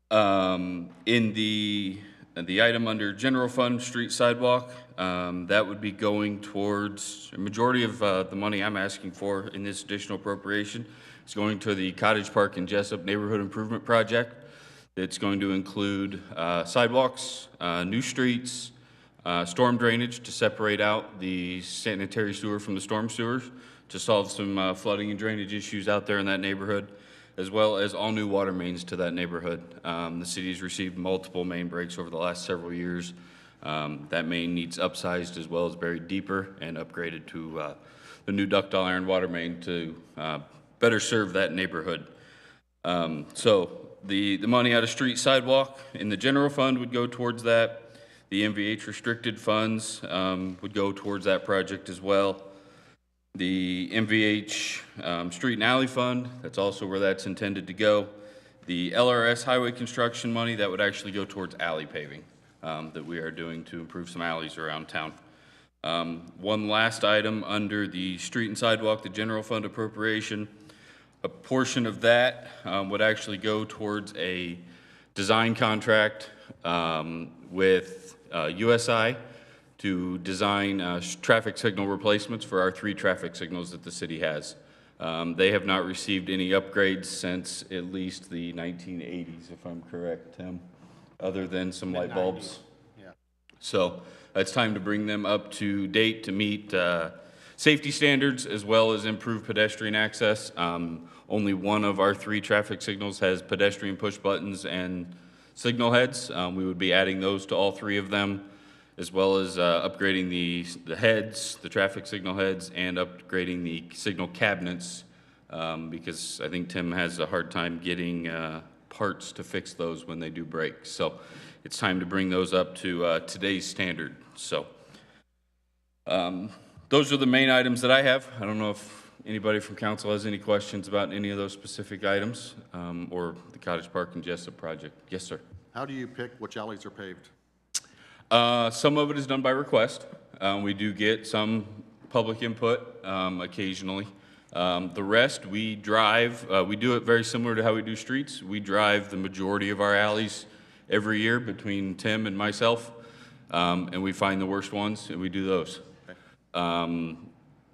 In the item under general fund street sidewalk, that would be going towards a majority of the money I'm asking for in this additional appropriation is going to the Cottage Park and Jessup Neighborhood Improvement Project. It's going to include sidewalks, new streets, storm drainage to separate out the sanitary sewer from the storm sewers to solve some flooding and drainage issues out there in that neighborhood, as well as all new water mains to that neighborhood. The city has received multiple main breaks over the last several years. That main needs upsized as well as buried deeper and upgraded to the new ductile iron water main to better serve that neighborhood. So the money out of street sidewalk in the general fund would go towards that. The MVH restricted funds would go towards that project as well. The MVH Street and Alley Fund, that's also where that's intended to go. The LRS highway construction money, that would actually go towards alley paving that we are doing to improve some alleys around town. One last item under the street and sidewalk, the general fund appropriation, a portion of that would actually go towards a design contract with USI to design traffic signal replacements for our 3 traffic signals that the city has. They have not received any upgrades since at least the 1980s, if I'm correct, Tim, other than some light bulbs. Yeah. So it's time to bring them up to date to meet safety standards as well as improve pedestrian access. Only one of our 3 traffic signals has pedestrian push buttons and signal heads. We would be adding those to all 3 of them, as well as upgrading the heads, the traffic signal heads, and upgrading the signal cabinets because I think Tim has a hard time getting parts to fix those when they do break. So it's time to bring those up to today's standard. So those are the main items that I have. I don't know if anybody from council has any questions about any of those specific items or the Cottage Park and Jessup project. Yes, sir. How do you pick which alleys are paved? Some of it is done by request. We do get some public input occasionally. The rest, we drive. We do it very similar to how we do streets. We drive the majority of our alleys every year between Tim and myself, and we find the worst ones, and we do those.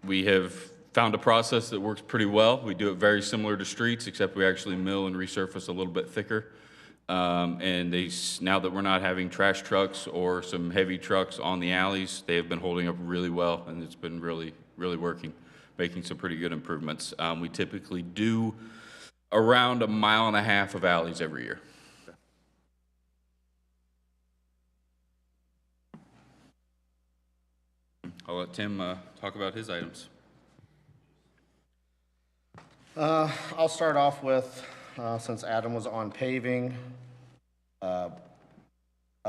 We have found a process that works pretty well. We do it very similar to streets, except we actually mill and resurface a little bit thicker. And now that we're not having trash trucks or some heavy trucks on the alleys, they have been holding up really well, and it's been really, really working, making some pretty good improvements. We typically do around 1.5 miles of alleys every year. I'll let Tim talk about his items. I'll start off with, since Adam was on paving, a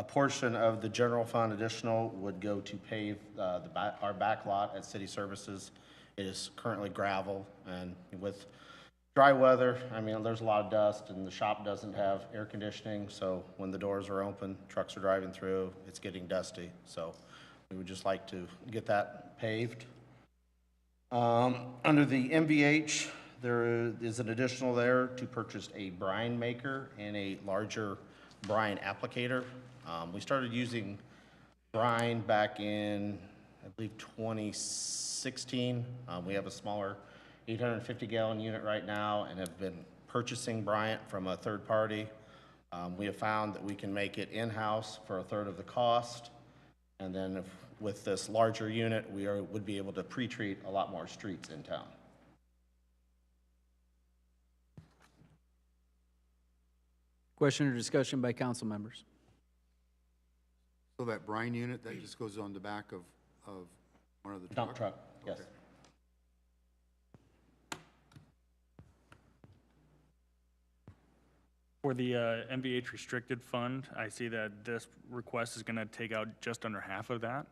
portion of the general fund additional would go to pave our back lot at City Services. It is currently gravel, and with dry weather, I mean, there's a lot of dust, and the shop doesn't have air conditioning, so when the doors are open, trucks are driving through, it's getting dusty. So we would just like to get that paved. Under the MVH, there is an additional there to purchase a brine maker and a larger brine applicator. We started using brine back in, I believe, 2016. We have a smaller 850-gallon unit right now and have been purchasing brine from a third party. We have found that we can make it in-house for 1/3 of the cost. And then with this larger unit, we would be able to pre-treat a lot more streets in town. Question or discussion by council members? So that brine unit, that just goes on the back of one of the trucks? Dump truck, yes. Okay. For the MVH restricted fund, I see that this request is going to take out just under half of that.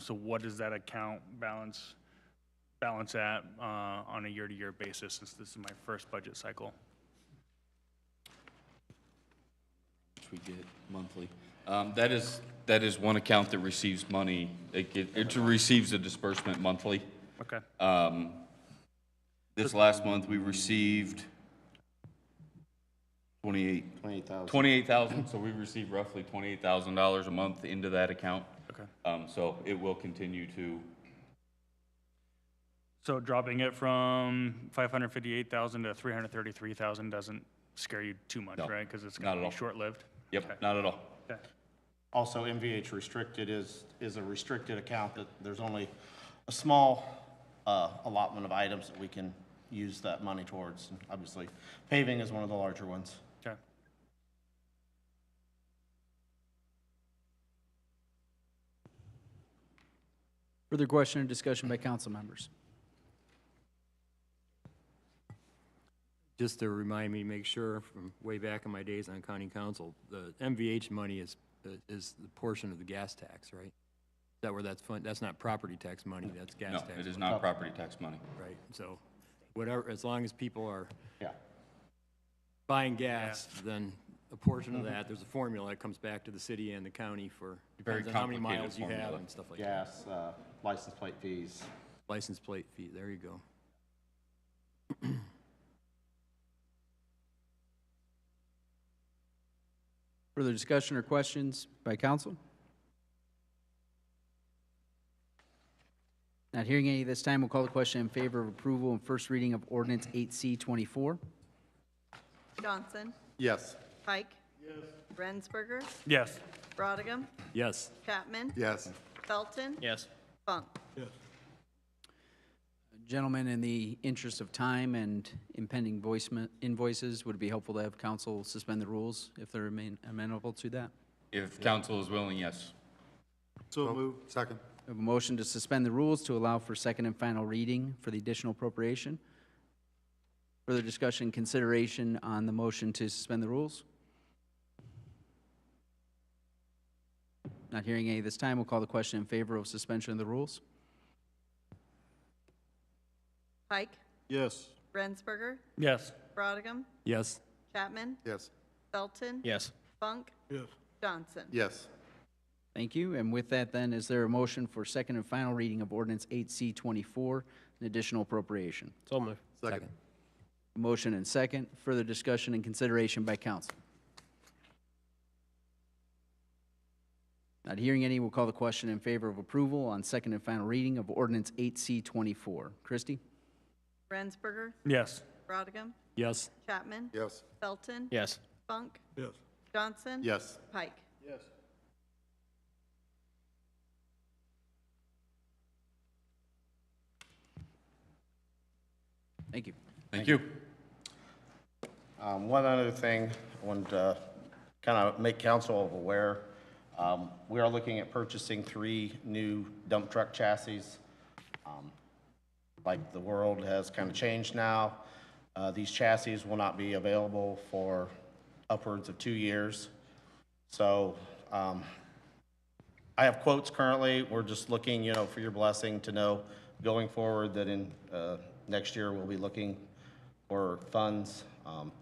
So what does that account balance at on a year-to-year basis, since this is my first budget cycle? Which we get monthly. That is one account that receives money. It receives a disbursement monthly. Okay. This last month, we received 28,000. So we receive roughly $28,000 a month into that account. Okay. So it will continue to. So dropping it from 558,000 to 333,000 doesn't scare you too much, No, right? Because it's not going at to all. be short-lived. Yep, Okay. not at all. Okay. Also, MVH restricted is a restricted account that there's only a small allotment of items that we can use that money towards. And obviously, paving is one of the larger ones. Okay. Further question or discussion by council members? Just to remind me, make sure from way back in my days on county council, the MVH money is the portion of the gas tax, right? Is that where that's fund? That's not property tax money, that's gas No, tax. it is money. not property tax money. Right, so whatever, as long as people are Yeah. buying gas, then a portion of that, there's a formula that comes back to the city and the county for, Very depends on how many complicated miles you have formula. and stuff like that. Gas, license plate fees. License plate fee, there you go. Further discussion or questions by council? Not hearing any this time, we'll call the question in favor of approval and first reading of ordinance 8C24. Johnson, Yes. Pike. Yes. Rensberger, Yes. Brodigan, Yes, Chapman, Yes. Felton, Yes. Funk. Gentlemen, in the interest of time and impending invoices, would it be helpful to have council suspend the rules if they remain amenable to that? If council is willing, yes. So moved. Second. We have a motion to suspend the rules to allow for second and final reading for the additional appropriation. Further discussion, consideration on the motion to suspend the rules? Not hearing any this time, we'll call the question in favor of suspension of the rules. Pike, Yes. Rensberger, Yes. Brottigam, Yes. Chapman, Yes. Felton, Yes. Funk, Yes. Johnson. Yes. Thank you. And with that then, is there a motion for second and final reading of ordinance 8C24, an additional appropriation? So move. Second. Motion and second. Further discussion and consideration by council. Not hearing any, we'll call the question in favor of approval on second and final reading of ordinance 8C24. Christie? Rensberger, Yes. Brottigam, Yes. Chapman, Yes. Felton, Yes. Funk, Yes. Johnson. Yes. Pike. Yes. Thank you. Thank you. One other thing, I wanted to kind of make council aware. We are looking at purchasing 3 new dump truck chassis. Like the world has kind of changed now, these chassis will not be available for upwards of 2 years. So I have quotes currently. We're just looking, for your blessing to know going forward that in next year we'll be looking for funds.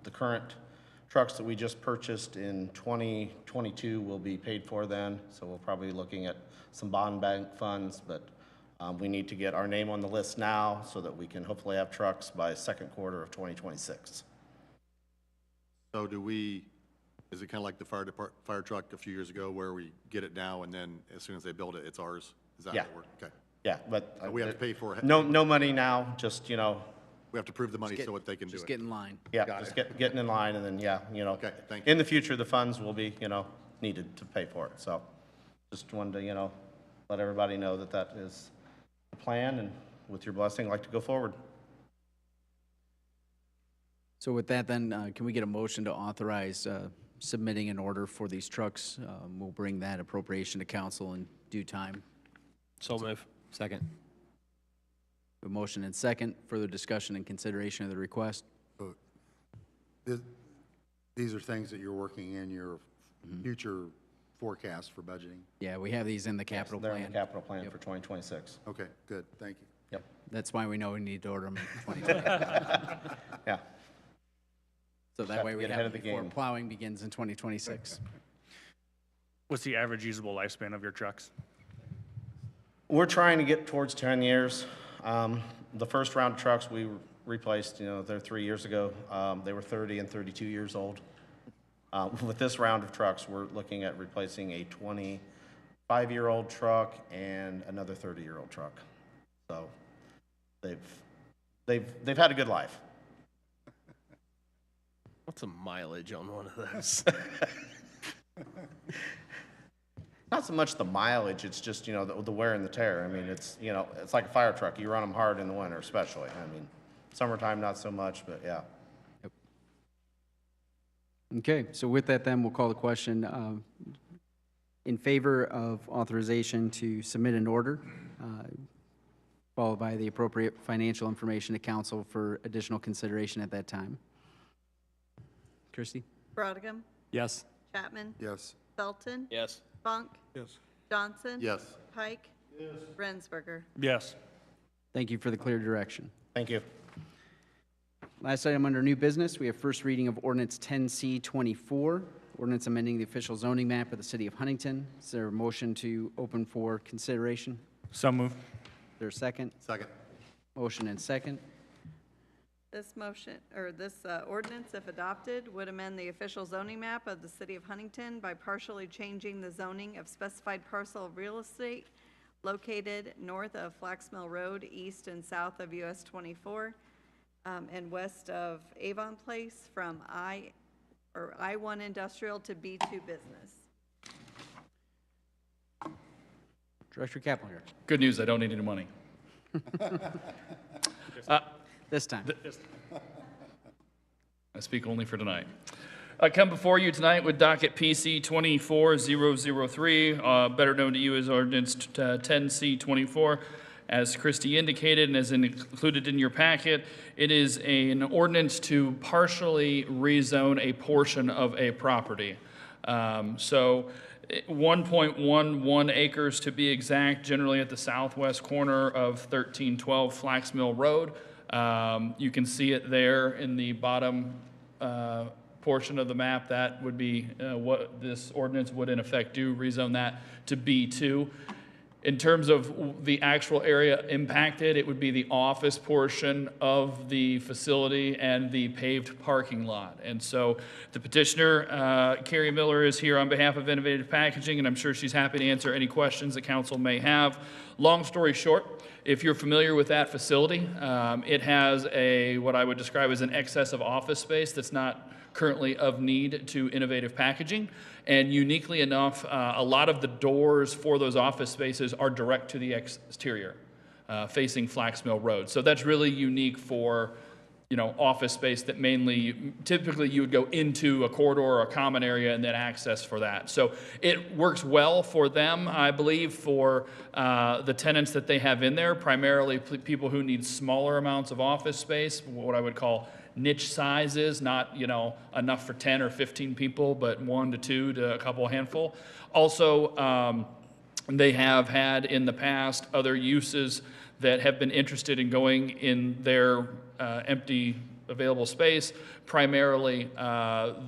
The current trucks that we just purchased in 2022 will be paid for then, so we'll probably be looking at some bond bank funds, but we need to get our name on the list now so that we can hopefully have trucks by second quarter of 2026. So is it kind of like the fire truck a few years ago where we get it now and then as soon as they build it, it's ours? Is that how Yeah. it works? Okay. Yeah, but We have to pay for it. no money now, just, We have to prove the money so that they can do Just it. get in line. yeah, Got just it. getting in line and then, Okay, thank you. in the future, the funds will be, needed to pay for it. So just wanted to, let everybody know that that is the plan, and with your blessing, I'd like to go forward. So with that then, can we get a motion to authorize submitting an order for these trucks? We'll bring that appropriation to council in due time. So move. Second. A motion and second. Further discussion and consideration of the request? These are things that you're working in your future forecast for budgeting. Yeah, we have these in the capital They're in plan. the capital plan for 2026. Okay, good, thank you. Yep, That's why we know we need to order them in 2020. yeah. So Have that to way we get have ahead of it the before game. plowing begins in 2026. What's the average usable lifespan of your trucks? We're trying to get towards 10 years. The first round of trucks we replaced, they're 3 years ago. They were 30 and 32 years old. With this round of trucks, we're looking at replacing a 25-year-old truck and another 30-year-old truck. So they've had a good life. What's the mileage on one of those? Not so much the mileage, it's just, the wear and the tear. I mean, it's like a fire truck. You run them hard in the winter especially. I mean, summertime, not so much, but yeah. Okay, so with that then, we'll call the question in favor of authorization to submit an order, followed by the appropriate financial information to council for additional consideration at that time. Christie? Brottigam, Yes. Chapman, Yes. Felton, Yes. Funk, Yes. Johnson. Yes. Pike. Yes. Rensberger. Yes. Thank you for the clear direction. Thank you. Last item under new business, we have first reading of ordinance 10C24, ordinance amending the official zoning map of the city of Huntington. Is there a motion to open for consideration? So move. Is there a second? Second. Motion and second. This motion, or this ordinance, if adopted, would amend the official zoning map of the city of Huntington by partially changing the zoning of specified parcel of real estate located north of Flax Mill Road, east and south of US 24, and west of Avon Place from I-1 industrial to B2 business. Director Kaplinger, Good news, I don't need any money. this time. I speak only for tonight. I come before you tonight with docket PC 24003, better known to you as ordinance 10C24, as Christie indicated and as included in your packet, it is an ordinance to partially rezone a portion of a property. 1.11 acres to be exact, generally at the southwest corner of 1312 Flax Mill Road. You can see it there in the bottom portion of the map. That would be what this ordinance would in effect do, rezone that to B2. In terms of the actual area impacted, it would be the office portion of the facility and the paved parking lot. And so the petitioner, Carrie Miller, is here on behalf of Innovative Packaging, and I'm sure she's happy to answer any questions the council may have. Long story short, if you're familiar with that facility, it has what I would describe as an excess of office space that's not currently of need to Innovative Packaging. And uniquely enough, a lot of the doors for those office spaces are direct to the exterior, facing Flax Mill Road. So that's really unique for, office space that typically you would go into a corridor or a common area and then access for that. So it works well for them, I believe, for the tenants that they have in there, primarily people who need smaller amounts of office space, what I would call niche sizes, not enough for 10 or 15 people, but 1 to 2 to a couple handful. Also, they have had in the past other uses that have been interested in going in their empty available space, primarily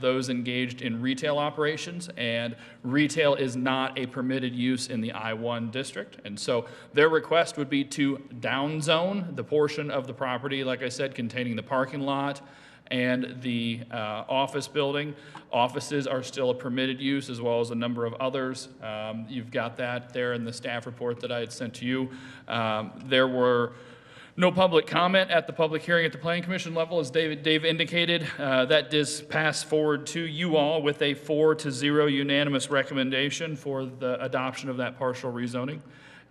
those engaged in retail operations, and retail is not a permitted use in the I-1 district. And so their request would be to downzone the portion of the property, like I said, containing the parking lot and the office building. Offices are still a permitted use, as well as a number of others. You've got that there in the staff report that I had sent to you. There were no public comment at the public hearing at the Planning Commission level, as Dave indicated. That does pass forward to you all with a 4-0 unanimous recommendation for the adoption of that partial rezoning.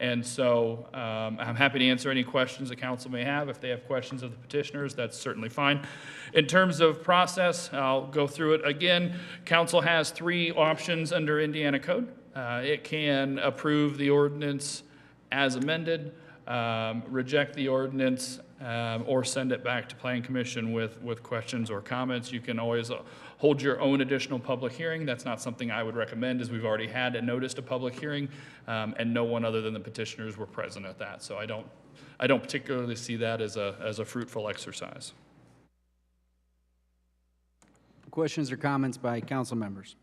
And so I'm happy to answer any questions the council may have. If they have questions of the petitioners, that's certainly fine. In terms of process, I'll go through it again. Council has 3 options under Indiana Code. It can approve the ordinance as amended, reject the ordinance, or send it back to Planning Commission with questions or comments. You can always hold your own additional public hearing. That's not something I would recommend, as we've already had noticed a public hearing, and no one other than the petitioners were present at that. So I don't particularly see that as a fruitful exercise. Questions or comments by council members?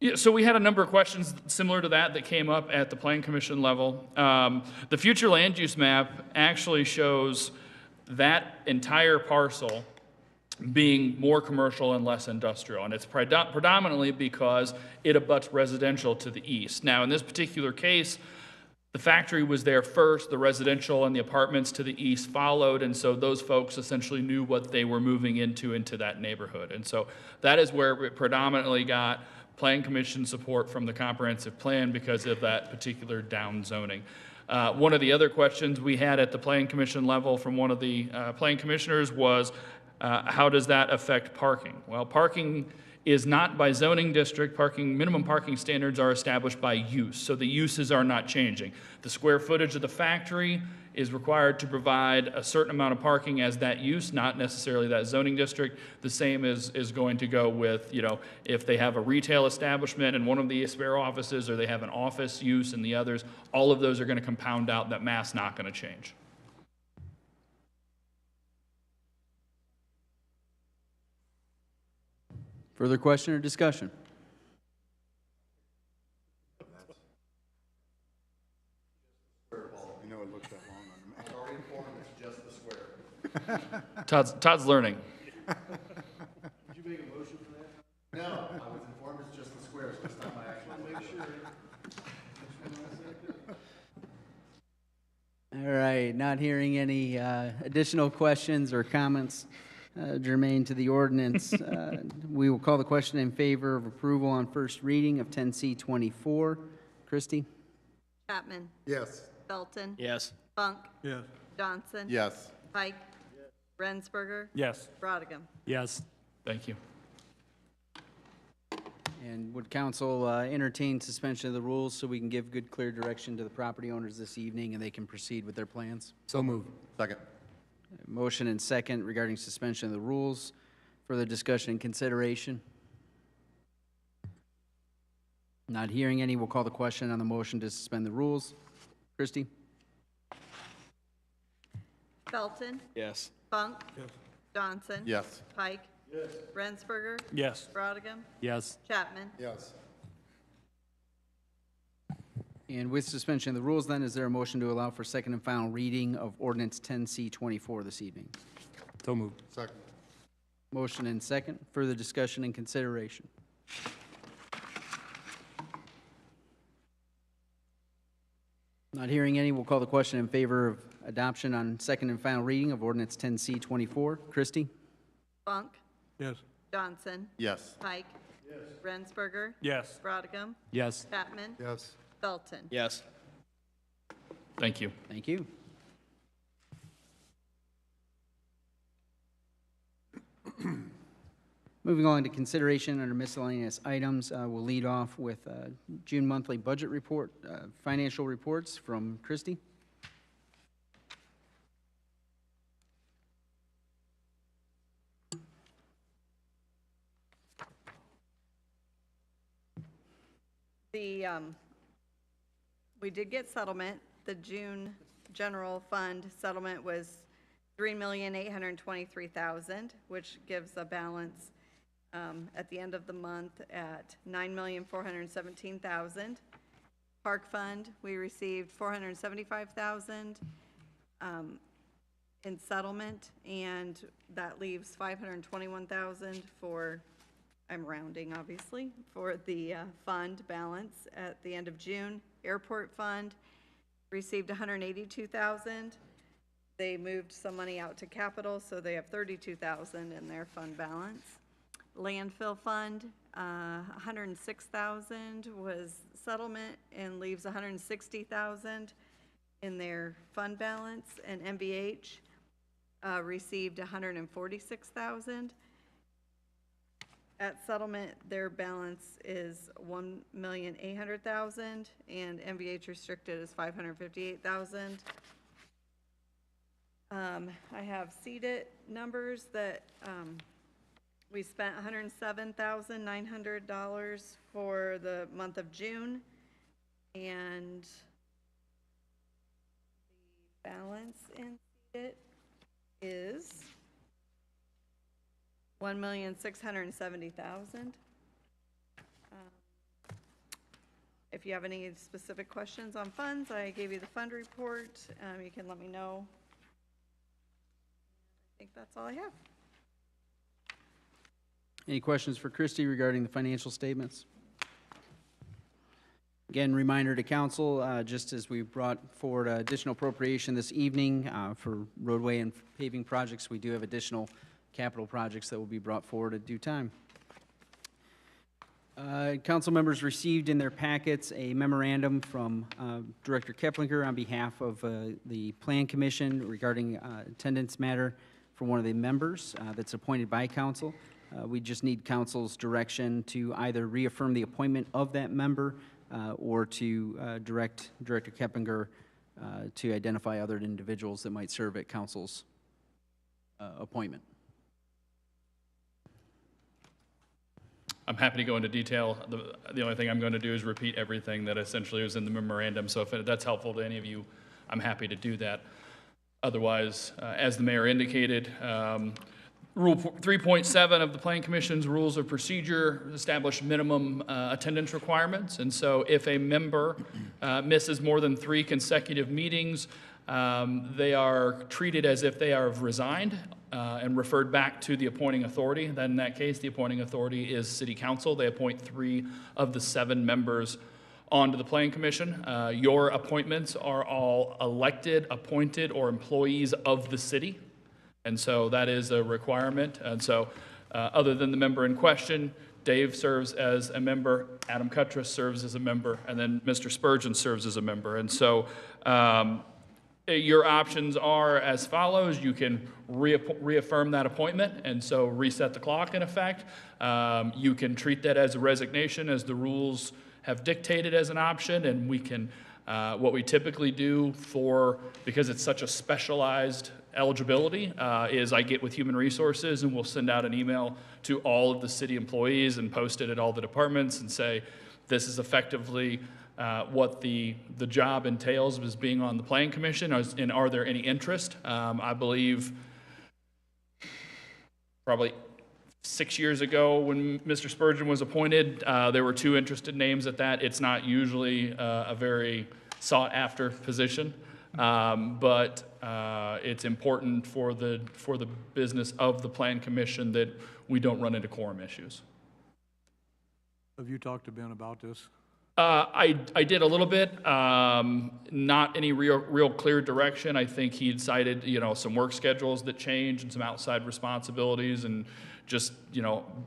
Yeah, so we had a number of questions similar to that came up at the Planning Commission level. The future land use map actually shows that entire parcel being more commercial and less industrial, and it's predominantly because it abuts residential to the east. Now, in this particular case, the factory was there first, the residential and the apartments to the east followed, and so those folks essentially knew what they were moving into that neighborhood. And so that is where it predominantly got Planning Commission support from the comprehensive plan because of that particular down zoning. One of the other questions we had at the Planning Commission level from one of the planning commissioners was, how does that affect parking? Well, parking is not by zoning district. Minimum parking standards are established by use, so the uses are not changing. The square footage of the factory is required to provide a certain amount of parking as that use, not necessarily that zoning district. The same is going to go with, if they have a retail establishment in one of the spare offices, or they have an office use in the others, all of those are going to compound out. That math's not going to change. Further question or discussion? It looks that long on the map. I'm already informed it's just the square. Todd's learning. Did you make a motion for that? No, I was informed it's just the square, so it's not my actual. Make sure. All right, not hearing any additional questions or comments germane to the ordinance. We will call the question in favor of approval on first reading of 10C-24. Christie? Chapman? Yes. Belton? Yes. Funk? Yes. Johnson? Yes. Pike? Rensberger? Yes. Brodigan? Yes. Thank you. And would council entertain suspension of the rules so we can give good, clear direction to the property owners this evening and they can proceed with their plans? So moved. Second. Motion and second regarding suspension of the rules. Further discussion and consideration? Not hearing any, we'll call the question on the motion to suspend the rules. Christie? Felton, Yes. Funk. Johnson. Yes. Pike. Rensberger. Yes. Brottigam. Yes. Chapman. Yes. And with suspension of the rules, then, is there a motion to allow for second and final reading of ordinance 10C-24 this evening? So moved. Second. Motion and second. Further discussion and consideration? Not hearing any, we'll call the question in favor of adoption on second and final reading of ordinance 10C-24. Christie? Funk. Yes. Johnson. Yes. Pike. Rensberger. Yes. Brottigam. Yes. Chapman. Yes. Felton. Yes. Thank you. Thank you. Moving on to consideration under miscellaneous items, we'll lead off with June monthly budget report, financial reports from Christie. We did get settlement. The June general fund settlement was $3,823,000, which gives a balance at the end of the month at $9,417,000. Park fund, we received $475,000 in settlement, and that leaves $521,000 for, I'm rounding obviously, for the fund balance at the end of June. Airport fund received $182,000. They moved some money out to capital, so they have $32,000 in their fund balance. Landfill fund, $106,000 was settlement and leaves $160,000 in their fund balance. And MVH received $146,000. At settlement, their balance is $1,800,000, and MVH restricted is $558,000. I have CDIT numbers that we spent $107,900 for the month of June, and the balance in CDIT is $1,670,000. If you have any specific questions on funds, I gave you the fund report. You can let me know. I think that's all I have. Any questions for Christie regarding the financial statements? Again, reminder to council, just as we brought forward additional appropriation this evening for roadway and paving projects, we do have additional capital projects that will be brought forward at due time. Council members received in their packets a memorandum from Director Keplinger on behalf of the Plan Commission regarding attendance matter for one of the members that's appointed by council. We just need council's direction to either reaffirm the appointment of that member or to direct Director Keplinger to identify other individuals that might serve at council's appointment. I'm happy to go into detail. The only thing I'm going to do is repeat everything that essentially was in the memorandum. So if that's helpful to any of you, I'm happy to do that. Otherwise, as the mayor indicated, Rule 3.7 of the Plan Commission's Rules of Procedure establish minimum attendance requirements. And so if a member misses more than 3 consecutive meetings, they are treated as if they have resigned and referred back to the appointing authority. Then in that case, the appointing authority is City Council. They appoint 3 of the 7 members onto the Plan Commission. Your appointments are all elected, appointed, or employees of the city. And so that is a requirement. And so other than the member in question, Dave serves as a member, Adam Cuttress serves as a member, and then Mr. Spurgeon serves as a member. And so your options are as follows. You can reaffirm that appointment and so reset the clock in effect. You can treat that as a resignation as the rules have dictated as an option, and we can, what we typically do because it's such a specialized eligibility, is I get with Human Resources and we'll send out an email to all of the city employees and post it at all the departments and say, this is effectively what the job entails as being on the Planning Commission, and are there any interest? I believe probably 6 years ago when Mr. Spurgeon was appointed, there were 2 interested names at that. It's not usually a very sought-after position, but it's important for the business of the Plan Commission that we don't run into quorum issues. Have you talked to Ben about this? I did a little bit, not any real clear direction. I think he'd cited, some work schedules that change and some outside responsibilities and just,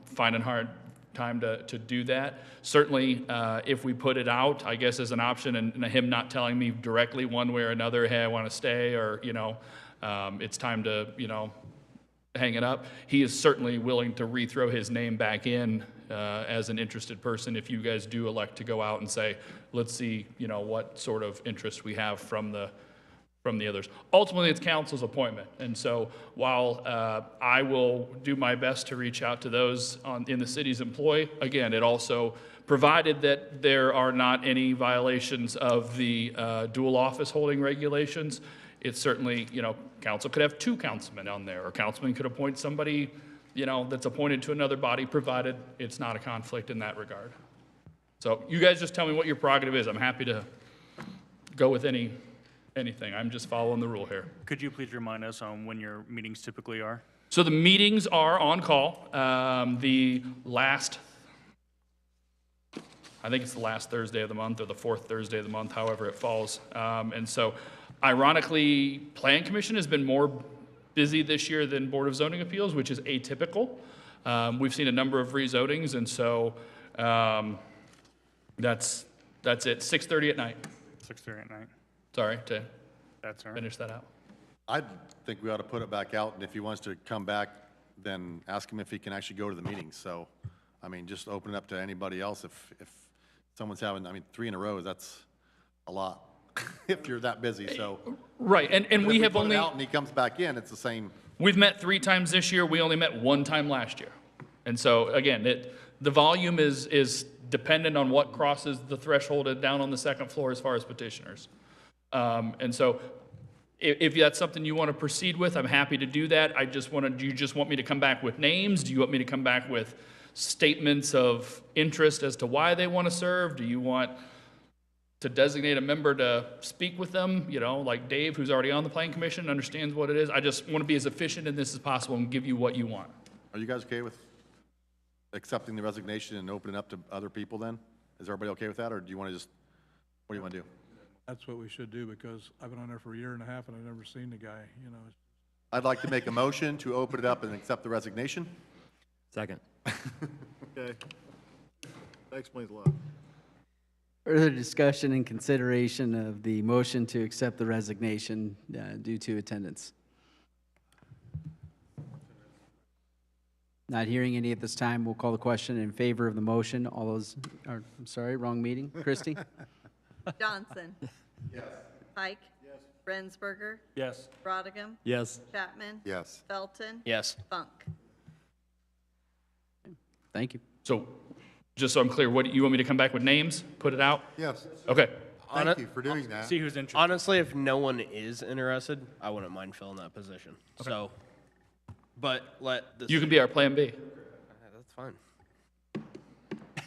finding hard time to do that. Certainly, if we put it out, I guess as an option, and him not telling me directly one way or another, hey, I want to stay, or, it's time to, hang it up, he is certainly willing to rethrow his name back in as an interested person if you guys do elect to go out and say, let's see, what sort of interest we have from the others. Ultimately, it's council's appointment, and so while I will do my best to reach out to those in the city's employ, again, it also, provided that there are not any violations of the dual office holding regulations, it's certainly, council could have 2 councilmen on there, or councilman could appoint somebody, that's appointed to another body, provided it's not a conflict in that regard. So you guys just tell me what your prerogative is. I'm happy to go with anything. I'm just following the rule here. Could you please remind us on when your meetings typically are? So the meetings are on call. I think it's the last Thursday of the month or the 4th Thursday of the month, however it falls. And so ironically, Plan Commission has been more busy this year than Board of Zoning Appeals, which is atypical. We've seen a number of rezonings, and so that's it. 6:30 at night. 6:30 at night. Sorry to That's all right. finish that out. I think we ought to put it back out, and if he wants to come back, then ask him if he can actually go to the meetings. So, just open it up to anybody else. If someone's having, 3 in a row, that's a lot. If you're that busy, so. Right, and we have put it only, out and he comes back in, it's the same. we've met 3 times this year. We only met 1 time last year. And so, again, the volume is dependent on what crosses the threshold down on the 2nd floor as far as petitioners. And so if that's something you want to proceed with, I'm happy to do that. Do you just want me to come back with names? Do you want me to come back with statements of interest as to why they want to serve? Do you want to designate a member to speak with them, like Dave, who's already on the Planning Commission, understands what it is? I just want to be as efficient in this as possible and give you what you want. Are you guys okay with accepting the resignation and opening up to other people then? Is everybody okay with that, or do you want to what do you want to do? That's what we should do, because I've been on there for 1.5 years and I've never seen the guy, I'd like to make a motion to open it up and accept the resignation. Second. Okay. That explains a lot. Further discussion and consideration of the motion to accept the resignation due to attendance. Not hearing any at this time, we'll call the question in favor of the motion. All those, I'm sorry, wrong meeting. Christie? Johnson. Yes. Pike. Yes. Rensberger. Yes. Rodegam. Yes. Chapman. Yes. Felton. Yes. Funk. Thank you. So just so I'm clear, what, you want me to come back with names, put it out? Yes. Okay. Thank you for doing that. See who's interested. Honestly, if no one is interested, I wouldn't mind filling that position. So, but let the You can be our plan B. That's fine.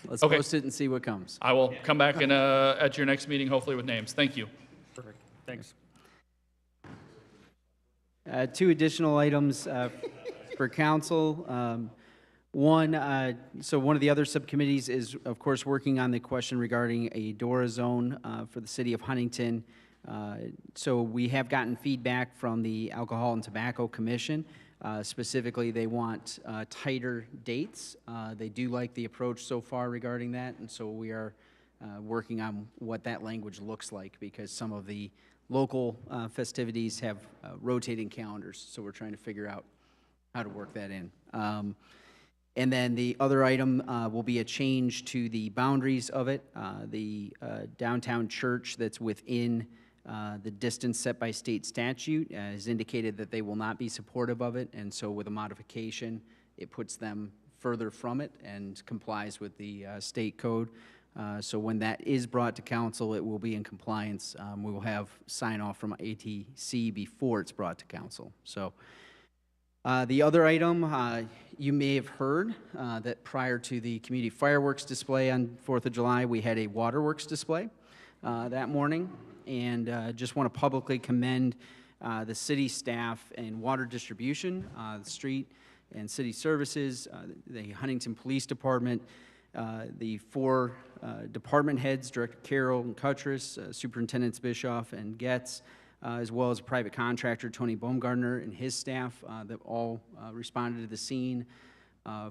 Let's Okay. post it and see what comes. I will come back at your next meeting, hopefully with names. Thank you. Perfect. Thanks. 2 additional items for council. One of the other subcommittees is, of course, working on the question regarding a DORA zone for the city of Huntington. So we have gotten feedback from the Alcohol and Tobacco Commission. Specifically, they want tighter dates. They do like the approach so far regarding that, and so we are working on what that language looks like, because some of the local festivities have rotating calendars, so we're trying to figure out how to work that in. And then the other item will be a change to the boundaries of it. The downtown church that's within the distance set by state statute has indicated that they will not be supportive of it, and so with a modification, it puts them further from it and complies with the state code. So when that is brought to council, it will be in compliance. We will have sign-off from ATC before it's brought to council. So the other item, you may have heard that prior to the community fireworks display on 4th of July, we had a waterworks display that morning. And just want to publicly commend the city staff and water distribution, the street and city services, the Huntington Police Department, the 4 department heads, Director Carroll and Cuttress, Superintendents Bischoff and Getz, as well as private contractor Tony Baumgartner and his staff that all responded to the scene.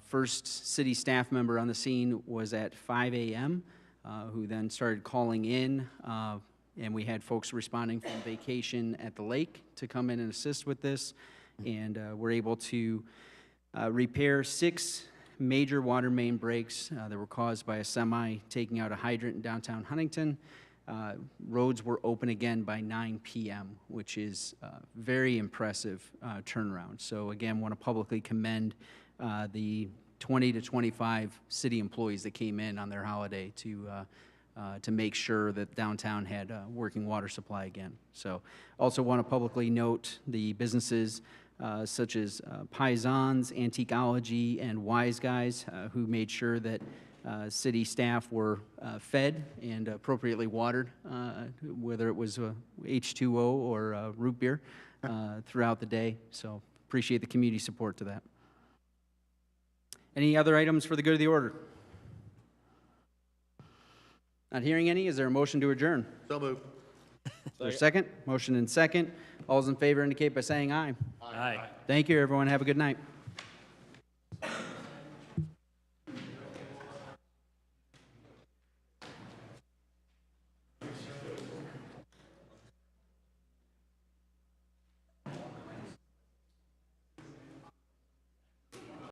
First city staff member on the scene was at 5 a.m., who then started calling in, and we had folks responding from vacation at the lake to come in and assist with this, and we're able to repair 6 major water main breaks that were caused by a semi taking out a hydrant in downtown Huntington. Roads were open again by 9 p.m., which is very impressive turnaround. So again, want to publicly commend the 20 to 25 city employees that came in on their holiday to make sure that downtown had working water supply again. So also want to publicly note the businesses such as Paisans, Antiqueology, and Wise Guys who made sure that city staff were fed and appropriately watered, whether it was H2O or root beer throughout the day. So appreciate the community support to that. Any other items for the good of the order? Not hearing any, is there a motion to adjourn? So moved. Is there a second? Motion and second. All those in favor indicate by saying aye. Aye. Thank you, everyone. Have a good night.